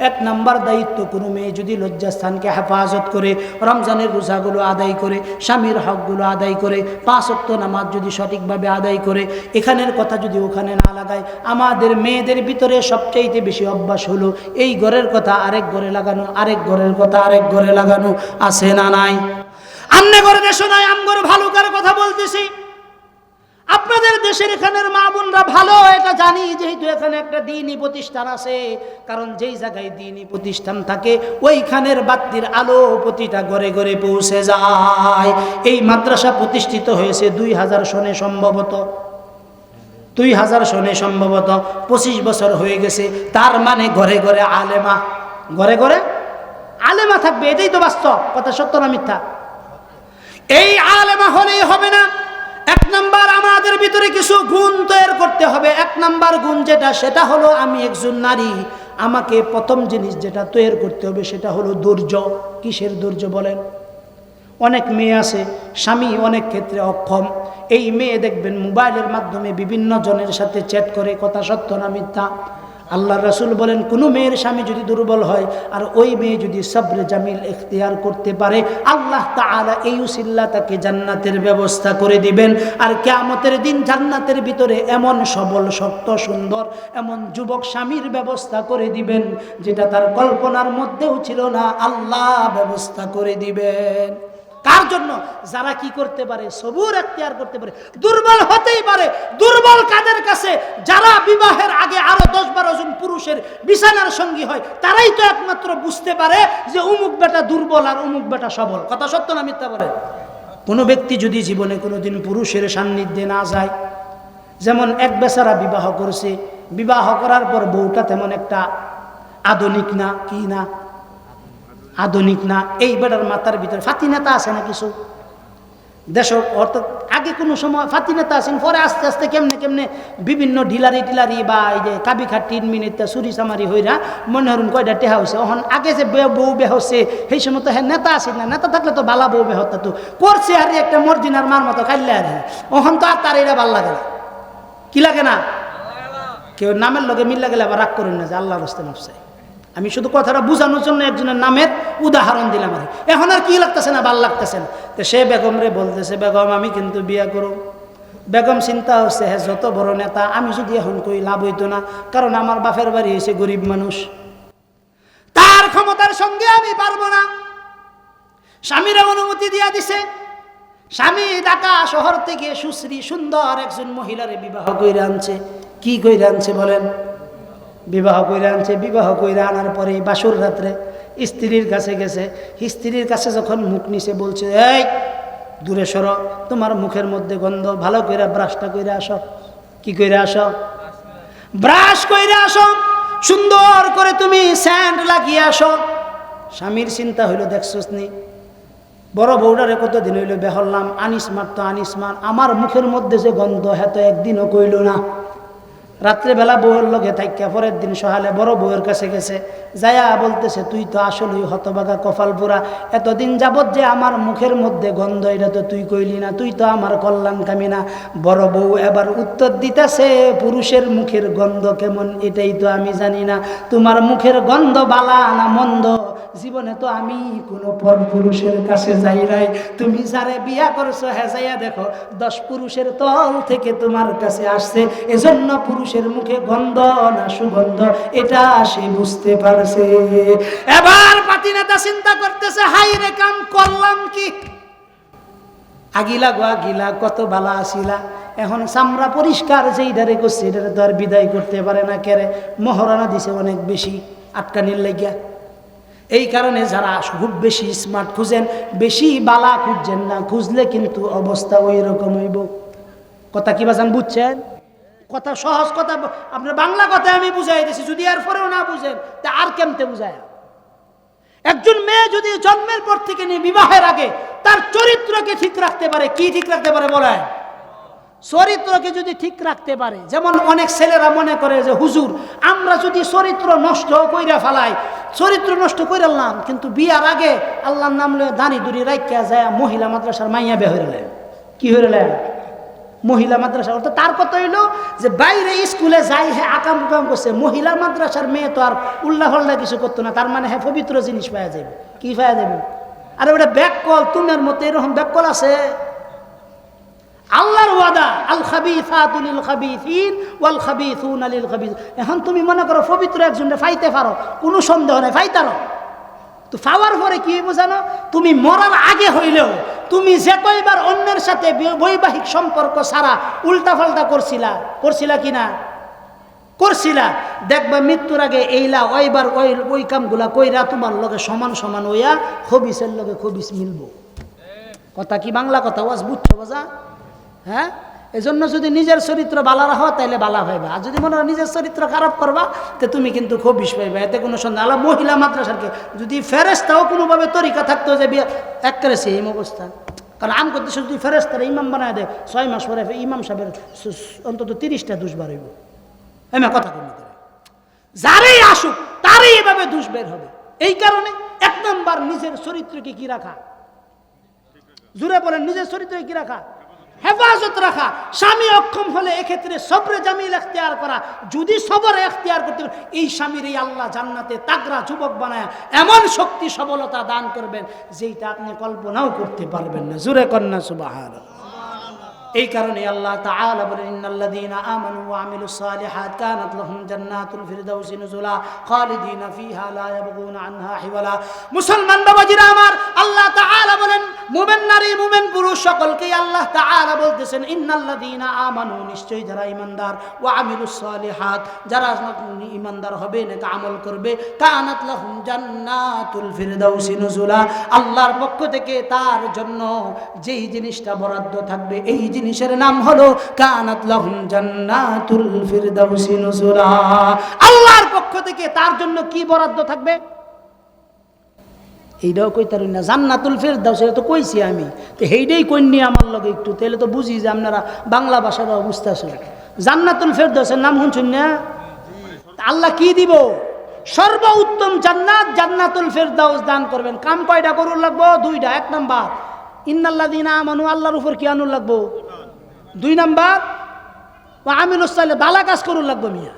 1 নাম্বার দায়িত্ব, কোনো মেয়ে যদি লজ্জাস্থানকে হেফাজত করে, রমজানের রোজাগুলো আদায় করে, স্বামীর হকগুলো আদায় করে, 5 ওয়াক্ত নামাজ যদি সঠিকভাবে আদায় করে, এখানের কথা যদি ওখানে না লাগায়। আমাদের মেয়েদের ভিতরে সবচাইতে বেশি অভ্যাস হলো এই ঘরের কথা আরেক ঘরে লাগানো, আরেক ঘরের কথা আরেক ঘরে লাগানো, আছে না নাই? আমনে ঘরে দেশে নাই, আমগর ভালুকার কথা বলতেছি। আপনাদের দেশের এখানের মা বোনরা ভালো এটা জানি, যেহেতু এখানে একটা দ্বীনি প্রতিষ্ঠান আছে। কারণ যেই জায়গায় দ্বীনি প্রতিষ্ঠান থাকে, ওইখানের বাতির আলো প্রতিটা ঘরে ঘরে পৌঁছে যায়। এই মাদ্রাসা প্রতিষ্ঠিত হয়েছে 2000 সনে সম্ভবত, 2000 সনে সম্ভবত 25 বছর হয়ে গেছে। তার মানে ঘরে ঘরে আলেমা, ঘরে ঘরে আলেমা থাকবে। এটাই তো বাস্তব কথা, সত্য না মিথ্যা? এই আলেমা হলেই হবে না। 1 নাম্বার, আমাদের ভিতরে কিছু গুণ তৈরি করতে হবে। 1 নাম্বার গুণ যেটা, সেটা হলো আমি একজন নারী। আমাকে প্রথম জিনিস যেটা তৈরি করতে হবে সেটা হলো ধৈর্য। কিসের ধৈর্য বলেন? অনেক মেয়ে আছে, স্বামী অনেক ক্ষেত্রে অক্ষম। এই মেয়ে দেখবেন মোবাইলের মাধ্যমে বিভিন্ন জনের সাথে চ্যাট করে, কথা সত্য না মিথ্যা? আল্লাহ রাসূল বলেন, কোনো মেয়ের স্বামী যদি দুর্বল হয় আর ওই মেয়ে যদি সবরে জামিল ইখতিয়ার করতে পারে, আল্লাহ তাআলা এই উসিল্লা তাকে জান্নাতের ব্যবস্থা করে দিবেন। আর কিয়ামতের দিন জান্নাতের ভিতরে এমন সবল, শক্ত, সুন্দর এমন যুবক স্বামীর ব্যবস্থা করে দিবেন যেটা তার কল্পনার মধ্যেও ছিল না, আল্লাহ ব্যবস্থা করে দিবেন। কার জন্য? যারা কি করতে পারে, সবুর এখতিয়ার করতে পারে। দুর্বল হতেই পারে। দুর্বল কাদের কাছে? যারা বিবাহের আগে আরো 10-12 জন পুরুষের বিছানার সঙ্গী হয়, তারাই তো একমাত্র বুঝতে পারে যে অমুক বেটা দুর্বল আর অমুক বেটা সবল। কথা সত্য না মিথ্যা বলে? কোনো ব্যক্তি যদি জীবনে কোনোদিন পুরুষের সান্নিধ্যে না যায়, যেমন এক বেচারা বিবাহ করছে, বিবাহ করার পর বউটা তেমন একটা আধুনিক না, কি না আধুনিক না, এই বেটার মাথার ভিতরে ফাতিনেতা আছে না কিছু দেশ। অর্থাৎ আগে কোনো সময় ফাতিনেতা আছেন, পরে আস্তে আস্তে কেমনে কেমনে বিভিন্ন ঢিলারি টিলারি বা এই যে কাবি খাট 3 মিনিট চুরি চামারি হইরা মনে হরুন কয়টা টেহা হয়েছে। ওখান আগে যে বউ বে হচ্ছে সেই সময় তো হ্যাঁ নেতা আছে না, নেতা থাকলে তো বালা বউ বে হতো, তো করছে আর একটা মর্জিনার মার মতো কাইলে আর ওখান তো আর তার এরা ভাল লাগে না। কি লাগে না? কেউ নামের লগে মিল্লা গেলে আবার রাগ করেন না যে আল্লাহর রাস্তে মাফ চাই। আমি শুধু কথাটা বোঝানোর জন্য একজনের নামের উদাহরণ দিলাম। আর এখন আর কি লাগতেছে না, ভাল লাগতেছে না। তো সে বেগম রে বলতেছে, বেগম আমি কিন্তু বিয়ে করব। বেগম চিন্তা হচ্ছে, হ্যাঁ যত বড় নেতা, আমি যদি এখন কই লাভ হইতো না, কারণ আমার বাপের বাড়ি হয়েছে গরিব মানুষ, তার ক্ষমতার সঙ্গে আমি পারবো না। স্বামীরা অনুমতি দিয়া দিছে। স্বামী ঢাকা শহর থেকে সুশ্রী সুন্দর একজন মহিলারে বিবাহ কইরা আনছে। কি কইরা আনছে বলেন? বিবাহ কইরা আনছে। বিবাহ কইরা আনার পরে বাসর রাত্রে স্ত্রীর কাছে গেছে। স্ত্রীর কাছে যখন মুখ নিছে বলছে, এই দূরে সরো, তোমার মুখের মধ্যে গন্ধ, ভালো কইরা ব্রাশটা কইরা আসো। কি কইরা আসো? ব্রাশ কইরা আসো, সুন্দর করে তুমি স্যান্ড লাগিয়ে আসো। স্বামীর চিন্তা হইল, দেখছস নি বড় বউডারে কতদিন হইল বেহরলাম, আনিস মারতো আনিস মার, আমার মুখের মধ্যে যে গন্ধ হ্যাঁ তো একদিনও কইল না। রাত্রেবেলা বউয়ের লগে থাইকা পরের দিন সকালে বড় বউয়ের কাছে গেছে, যায়া বলতেছে, তুই তো আসলেই হতবাগা কপাল পোড়া, এতদিন যাবত যে আমার মুখের মধ্যে গন্ধ, এটা তো তুই কইলি না, তুই তো আমার কল্যাণকামী না। বড় বউ এবার উত্তর দিতেছে, পুরুষের মুখের গন্ধ কেমন এটাই তো আমি জানি না, তোমার মুখের গন্ধ বালা না মন্দ, জীবনে তো আমি কোনো পর পুরুষের কাছে যাই নাই, তুমি যারে বিয়া করছো হ্যাঁ যাইয়া দেখো 10 পুরুষের তল থেকে তোমার কাছে আসছে, এজন্য পুরুষ পুরুষের মুখে গন্ধ না সুগন্ধ এটা সে বুঝতে পারছে। এবার পাতি নেতা চিন্তা করতেছে, হাই রে কাম করলাম কি, আগিলা গো আগিলা কত বালা আসিলা, এখন চামড়া পরিষ্কার যেইটারে করছে এটারে তো আর বিদায় করতে পারে না, কেরে মহারণা দিছে অনেক বেশি আটকানির লাগিয়া। এই কারণে যারা খুব বেশি স্মার্ট খুঁজেন, বেশি বালা খুঁজছেন না, খুঁজলে কিন্তু অবস্থা ওই রকম হইব। কথা কি বাজান বুঝছেন? কথা সহজ কথা, আপনার বাংলা কথায় আমি বুঝাই দিয়েছি, যদি এরপরেও না বুঝেন তা আর কেমতে বুঝায়। একজন মেয়ে যদি জন্মের পর থেকে নিয়ে বিবাহের আগে তার চরিত্রকে ঠিক রাখতে পারে, কি ঠিক রাখতে পারে বলেন? চরিত্রকে যদি ঠিক রাখতে পারে। যেমন অনেক ছেলেরা মনে করে যে হুজুর আমরা যদি চরিত্র নষ্ট কইরা ফেলাই, চরিত্র নষ্ট কইরালাম কিন্তু বিয়ার আগে আল্লাহর নাম লয়ে দানি দুরি রাখিয়া যায় মহিলা মাদ্রাসার মাইয়া বে হইলেন, কি হইলেন? মহিলা মাদ্রাসা। অর্থাৎ তার কথা হইল যে বাইরে স্কুলে যাই হ্যাঁ আকাম কুকাম করছে, মহিলা মাদ্রাসার মেয়ে তো আর উল্লাহ হল্লা কিছু করতো না, তার মানে হ্যাঁ পবিত্র জিনিস পাওয়া যাবে। কি পাওয়া যাবে? আরে ওটা ব্যাককল, তুমের মতো এরকম ব্যাককল আছে। আল্লাহর ওয়াদা আল খাবিসাতু লিল খাবিসিন ওয়াল খাবিসুনা লিল খাবিস। এখন তুমি মনে করো পবিত্র একজনকে ফাইতে পারো, কোনো সন্দেহ নাই ফাইতারো, তো পাওয়ার পরে কি বোঝানো, তুমি মরার আগে হইলেও তুমি যে কয়বার অন্যের সাথে বৈবাহিক সম্পর্ক ছাড়া উল্টাপাল্টা করছিলা কিনা? করছিলা। দেখবা মৃত্যুর আগে এইলা ওইবার ওই কামগুলা কইরা তোমার লগে সমান সমান হইয়া খবিসের লগে খবিস মিলব। কথা কি বাংলা কথা ওয়াজ বুঝছো বাজা? হ্যাঁ, এজন্য যদি নিজের চরিত্র বালা রাখো তাইলে বালা পাইবা, আর যদি মনে হয় নিজের চরিত্র খারাপ করবা তো তুমি কিন্তু খবিস পাইবা, এতে কোনো সন্দেহ। আল্লাহ মহিলা মাদ্রাসাকে যদি ফেরেশতাও কোনোভাবে তরিকা থাকতো যে বিয়ে এক করে সেম অবস্থা, কারণ আম করতে যদি ফেরেশতারা ইমাম বানায় দেয় 6 মাস পরে ইমাম সাহেবের অন্তত 30টা দুষ বার হইব। হ্যাঁ কথা কম করে যারাই আসুক তারই এভাবে দুষ বের হবে। এই কারণে 1 নম্বর নিজের চরিত্রকে কি রাখা, জুড়ে বলেন নিজের চরিত্রকে কি রাখা, হেফাজত রাখা। স্বামী অক্ষম হলে এক্ষেত্রে সবরে জামিল এখতিয়ার করা। যদি সবরে এখতিয়ার করতে পারে এই স্বামীর এই আল্লাহ জান্নাতে তাগড়া যুবক বানায় এমন শক্তি সবলতা দান করবেন যেটা আপনি কল্পনাও করতে পারবেন না। জুরে কন্যা সুবহানাল্লাহ। এই কারণে আল্লাহ তাআলা বলেন ইন্নাল্লাযীনা আমানু ওয়া আমিলুস সালিহাত কানাত লাহুম জান্নাতুল ফিরদাউসি নুজুলা খালিদিনা ফিহা লা ইয়াবগুনা আনহা হিওয়ালা। মুসলমান বাবাজিরা আমার, আল্লাহ তাআলা বলেন মুমিন নারী মুমিন পুরুষ সকলকে আল্লাহ তাআলা বলতেছেন ইন্নাল্লাযীনা আমানু, নিশ্চয়ই যারা ঈমানদার, ওয়া আমিলুস সালিহাত, যারা ঈমানদার হবে নেক আমল করবে, কানাত লাহুম জান্নাতুল ফিরদাউসি নুজুলা, আল্লাহর পক্ষ থেকে তার জন্য যেই জিনিসটা বরাদ্দ থাকবে এই জিনিসের নাম হলো কানাত লাহুম জান্নাতুল ফিরদাউসি নুজুলা। আল্লাহর পক্ষ থেকে তার জন্য কি বরাদ্দ থাকবে এইটাও কইতারি না। জান্নাতুল ফিরদাউস এটা তো কইছি আমি, তো এইটাই কইনি আমার লগে একটু, তাহলে তো বুঝি যে আপনারা বাংলা ভাষাটাও বুঝতেছেন। জান্নাতুল ফিরদাউসের নাম শুনছেন না? আল্লাহ কি দিব? সর্বোত্তম জান্নাত, জান্নাতুল ফিরদাউস দান করবেন। কাম কয়টা করুন লাগবো? 2টা। 1 নাম্বার ইন্নাল্লাযীনা আমানু, আল্লাহর উপর কি আনুন লাগবো? 2 নাম্বার ওয়া আমিলুস সালিহাত, ভালো কাজ করুন লাগবো। মিয়া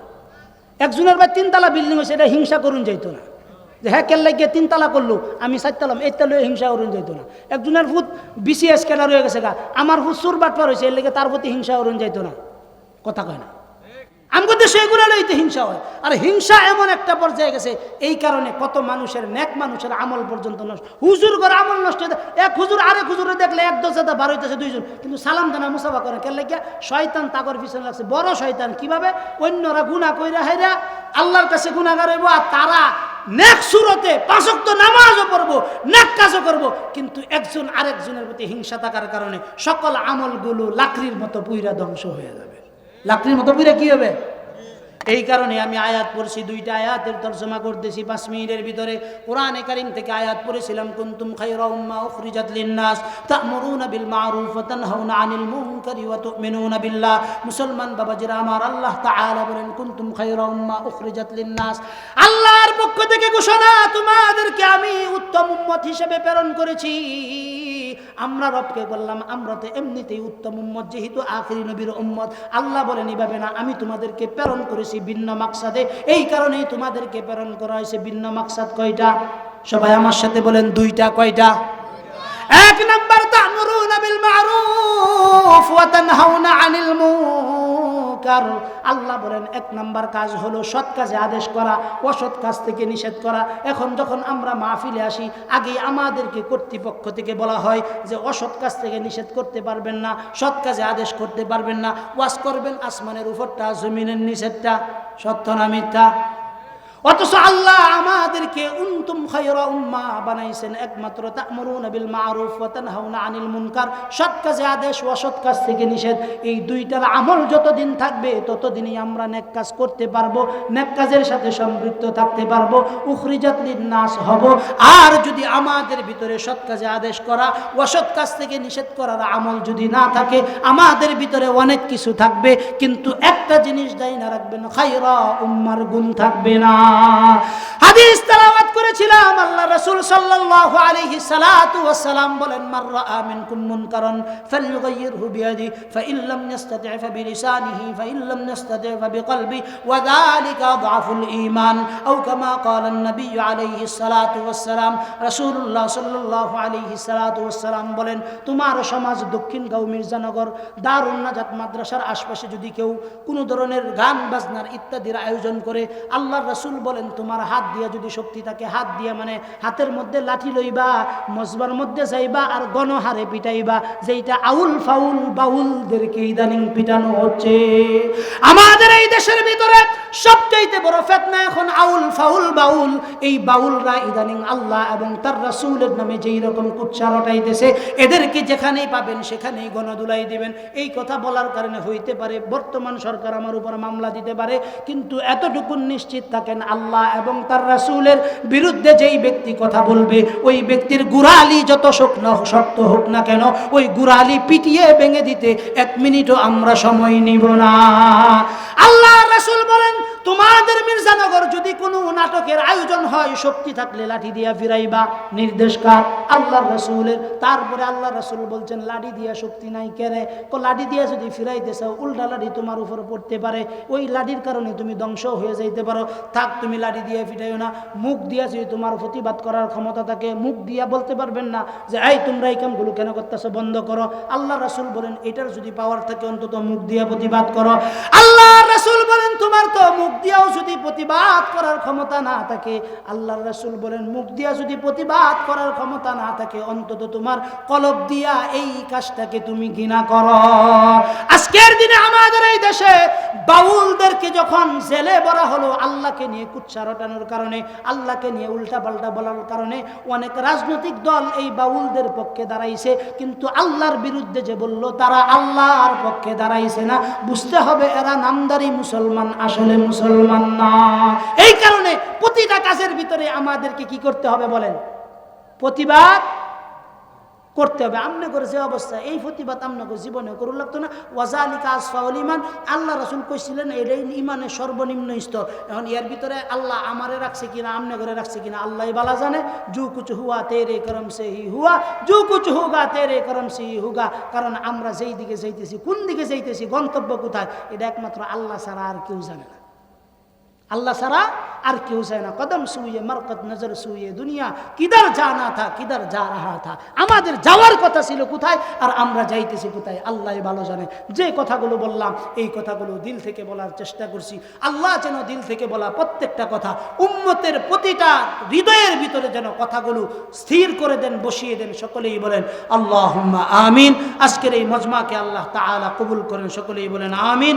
একজনের ভাই 3 তলা বিল্ডিং হয়েছে, এটা হিংসা করুন যাইতো না যে হ্যাঁ কেল্লাই গিয়ে 3 তলা করলো আমি 4 তলা, এই তলা হিংসা করুন যাইতো না। একজনের ফুট BCS কেনার হয়ে গেছে গা, আমার ফুট চোর বাটপার হয়েছে, এর লেগে তার প্রতি হিংসা করুন যাইতো না। কথা কয় না? আমাদের দেশে এগুলো লইতে হিংসা হয়। আর হিংসা এমন একটা পর্যায়ে গেছে, এই কারণে কত মানুষের নেক মানুষের আমল পর্যন্ত নষ্ট। হুজুর করে আমল নষ্ট হয়ে যায়। এক হুজুর আরেক হুজুরে দেখলে 1-10 বার হইতেছে 2 জন, কিন্তু সালাম দানা মুসাফা করে কেন লাগিয়া? শয়তান তাগর পিছনে লাগছে, বড় শয়তান। কিভাবে? অন্যরা গুনাহ কইরা হাইরা আল্লাহর কাছে গুনাহগার হইব, আর তারা নেক সুরতে 5 ওয়াক্ত নামাজও পড়বো, নেক কাজও করবো, কিন্তু একজন আরেকজনের প্রতি হিংসা থাকার কারণে সকল আমলগুলো লাকড়ির মতো পুইরা ধ্বংস হয়ে যাবে। লাকড়ির মতো পুইরা কি হবে? এই কারণে আমি আয়াত পড়ছি, 2টা আয়াতের তরজমা করতেছি 5 মিনিটের ভিতরে। কোরআনে কারীম থেকে আয়াত পড়েছিলাম কুনতুম খায়রা উম্মাহ উখরিজাত লিন-নাস তা'মুরুনা বিল মা'রুফ ওয়া তানহাউনা আনিল মুনকারি ওয়া তু'মিনুনা বিল্লাহ। মুসলমান বাবাজিরা আমার, আল্লাহ তাআলা বলেন কুনতুম খায়রা উম্মাহ উখরিজাত লিন-নাস, আল্লাহর পক্ষ থেকে ঘোষণা তোমাদেরকে আমি উত্তম উম্মত হিসেবে প্রেরণ করেছি। আমরা রবকে বললাম আমরা তো এমনিতেই উত্তম উম্মত, যেহেতু আখিরি নবীর উম্মত। আল্লাহ বলেন এভাবে না, আমি তোমাদেরকে প্রেরণ করেছি ভিন্ন মাকসাদে, এই কারণেই তোমাদেরকে প্রেরণ করা হয়েছে। ভিন্ন মাকসাদ কয়টা? সবাই আমার সাথে বলেন 2টা। কয়টা? 1 নাম্বার তা'মুরুনা বিল মা'রুফ ওয়া তানহাউনা আনিল মুনকার মুনকার। আল্লাহ বলেন 1 নাম্বার কাজ হলো সৎ কাজে আদেশ করা, অসৎ কাজ থেকে নিষেধ করা। এখন যখন আমরা মাহফিলে আসি, আগে আমাদেরকে কর্তৃপক্ষ থেকে বলা হয় যে অসৎ কাজ থেকে নিষেধ করতে পারবেন না, সৎ কাজে আদেশ করতে পারবেন না, ওয়াজ করবেন আসমানের উপরটা জমিনের নিচেরটা। সত্য না মিথ্যা? অথচ আল্লাহ আমাদেরকে উনতুম খায়রা উম্মাহ বানাইছেন একমাত্র তা'মুরুনা বিল মা'রুফ ওয়া তানহাউনা আনিল মুনকার। সৎ কাজে আদেশ, অসৎ কাজ থেকে নিষেধ, এই দুইটার আমল যতদিন থাকবে ততদিনই আমরা নেক কাজ করতে পারবো, নেক কাজের সাথে সম্পৃক্ত থাকতে পারবো, উখরিজাত লিন-নাস হব। আর যদি আমাদের ভিতরে সৎ কাজে আদেশ করা, অসৎ কাজ থেকে নিষেধ করার আমল যদি না থাকে, আমাদের ভিতরে অনেক কিছু থাকবে কিন্তু একটা জিনিস জানা রাখবেন, খায়রা উম্মার গুণ থাকবে না। হাদিস তেলাওয়াত করেছিলাম, আল্লাহ রাসূল সাল্লাল্লাহু আলাইহি সাল্লাতু ওয়াস সালাম বলেন, মান রাআ মিনকুম মুনকারান ফালইয়ুগাইয়িরহু বিয়াদিহি ফাইন লাম ইস্তাতি' ফাবিলিসানিহি ফাইন লাম ইস্তাতি' ফাবিকলবিহি ওয়া যালিকা আযআফুল ঈমান আও কামা ক্বালা an-নবী আলাইহি সাল্লাতু ওয়াস সালাম। রাসূলুল্লাহ সাল্লাল্লাহু আলাইহি সাল্লাতু ওয়াস সালাম বলেন, তোমার সমাজ দক্ষিণগাঁও মির্জানগর দারুন নাজাত মাদ্রাসার আশপাশে যদি কেউ কোনো ধরনের গান বাজনার ইত্যাদির আয়োজন করে, আল্লাহর রাসূল বলেন তোমার হাত দিয়া যদি শক্তি থাকে, হাত দিয়া মানে হাতের মধ্যে লাঠি লইবা, মজবার মধ্যে যাইবা আর গণহারে পিটাইবা, যেটা আউল ফাউল বাউলদেরকে ইদানিং পিটানো হচ্ছে। আমাদের এই দেশের ভিতরে সবচাইতে বড় ফিতনা এখন আউল ফাউল বাউল। এই বাউলরা ইদানিং আল্লাহ এবং তার রাসূলের নামে যেই রকম কুৎসা রটাইতেছে, এদেরকে যেখানেই পাবেন সেখানেই গণদুলাই দিবেন। এই কথা বলার কারণে হইতে পারে বর্তমান সরকার আমার উপর মামলা দিতে পারে, কিন্তু এতটুকু নিশ্চিত থাকেন, আল্লাহ এবং তার রাসূলের বিরুদ্ধে যেই ব্যক্তি কথা বলবে, ওই ব্যক্তির গুরালি যত শক্ত হোক না কেন, ওই গুরালি পিটিয়ে ভেঙে দিতে 1 মিনিটও আমরা সময় নিব না। আল্লাহ রাসূল বলেন, তোমাদের মির্জানগর যদি কোনো নাটকের আয়োজন হয়, শক্তি থাকলে লাঠি দিয়া ফিরাইবা। নির্দেশ কার? আল্লাহর রাসূলের। তারপরে আল্লাহ রাসূল বলছেন, লাঠি দিয়া শক্তি নাই কেরে? লাঠি দিয়া যদি ফিরাইতে চাও, উল্টা লাঠি তোমার উপর পড়তে পারে, ওই লাঠির কারণে তুমি ধ্বংস হয়ে যাইতে পারো। থাক, তুমি লাঠি দিয়ে ফিরাইও না। মুখ দিয়া যদি তোমার প্রতিবাদ করার ক্ষমতা থাকে, মুখ দিয়া বলতে পারবেন না যে এই তোমরা এই কামগুলো কেন করতেছো, বন্ধ করো। আল্লাহ রাসূল বলেন, এটার যদি পাওয়ার থাকে অন্তত মুখ দিয়া প্রতিবাদ করো। আল্লাহ রাসূল বলেন, তোমার তো মুখ দিয়াও যদি প্রতিবাদ করার ক্ষমতা না থাকে, আল্লাহর রাসূল বলেন, মুখ দিয়া যদি প্রতিবাদ করার ক্ষমতা না থাকে, অন্তত তোমার কলব দিয়া এই কাজটাকে তুমি ঘৃণা করো। আজকের দিনে আমাদের এই দেশে বাউলদেরকে যখন জেলে ভরা হলো আল্লাহকে নিয়ে কুৎসা রটানোর কারণে, আল্লাহকে নিয়ে উল্টা পাল্টা বলার কারণে, অনেক রাজনৈতিক দল এই বাউলদের পক্ষে দাঁড়াইছে, কিন্তু আল্লাহর বিরুদ্ধে যে বলল তারা আল্লাহর পক্ষে দাঁড়াইছে না। বুঝতে হবে এরা নামদারি মুসলমান, আসলে মুসলমান না। এই কারণে প্রতিটা কাজের ভিতরে আমাদেরকে কি করতে হবে বলেন? প্রতিবাদ করতে হবে। আমনে করে যে অবস্থা, এই প্রতিবাদ আমনে করে জীবনে করুন লাগতো না। ওয়াজালিকা আসফাউল ঈমান, আল্লাহ রাসূল কইছিলেন এটাই ইমানের সর্বনিম্ন স্তর। এখন এর ভিতরে আল্লাহ আমারে রাখছে কিনা, আমনে করে রাখছে কিনা আল্লাহই ভালো জানে। জু কুছ হুয়া তেরে করম সে হি হুয়া, জু কুছ হোগা তেরে করম সে হি হোগা। কারণ আমরা যেই দিকে যাইতেছি, কোন দিকে যাইতেছি, গন্তব্য কোথায়, এটা একমাত্র আল্লাহ ছাড়া আর কেউ জানে না। আল্লাহ ছাড়া আর কেউ চায় না। কদম সুয়ে মারকত নজর সুয়ে দুনিয়া, কিদার জানা থা কিদার যা রাহা থা। আমাদের যাওয়ার কথা ছিল কোথায় আর আমরা যাইতেছি কোথায় আল্লাহ ভালো জানে। যে কথাগুলো বললাম এই কথাগুলো দিল থেকে বলার চেষ্টা করছি। আল্লাহ যেন দিল থেকে বলা প্রত্যেকটা কথা উম্মতের প্রতিটা হৃদয়ের ভিতরে যেন কথাগুলো স্থির করে দেন, বসিয়ে দেন। সকলেই বলেন আল্লাহুম্মা আমিন। আজকের এই মজমাকে আল্লাহ তাআলা কবুল করেন, সকলেই বলেন আমিন।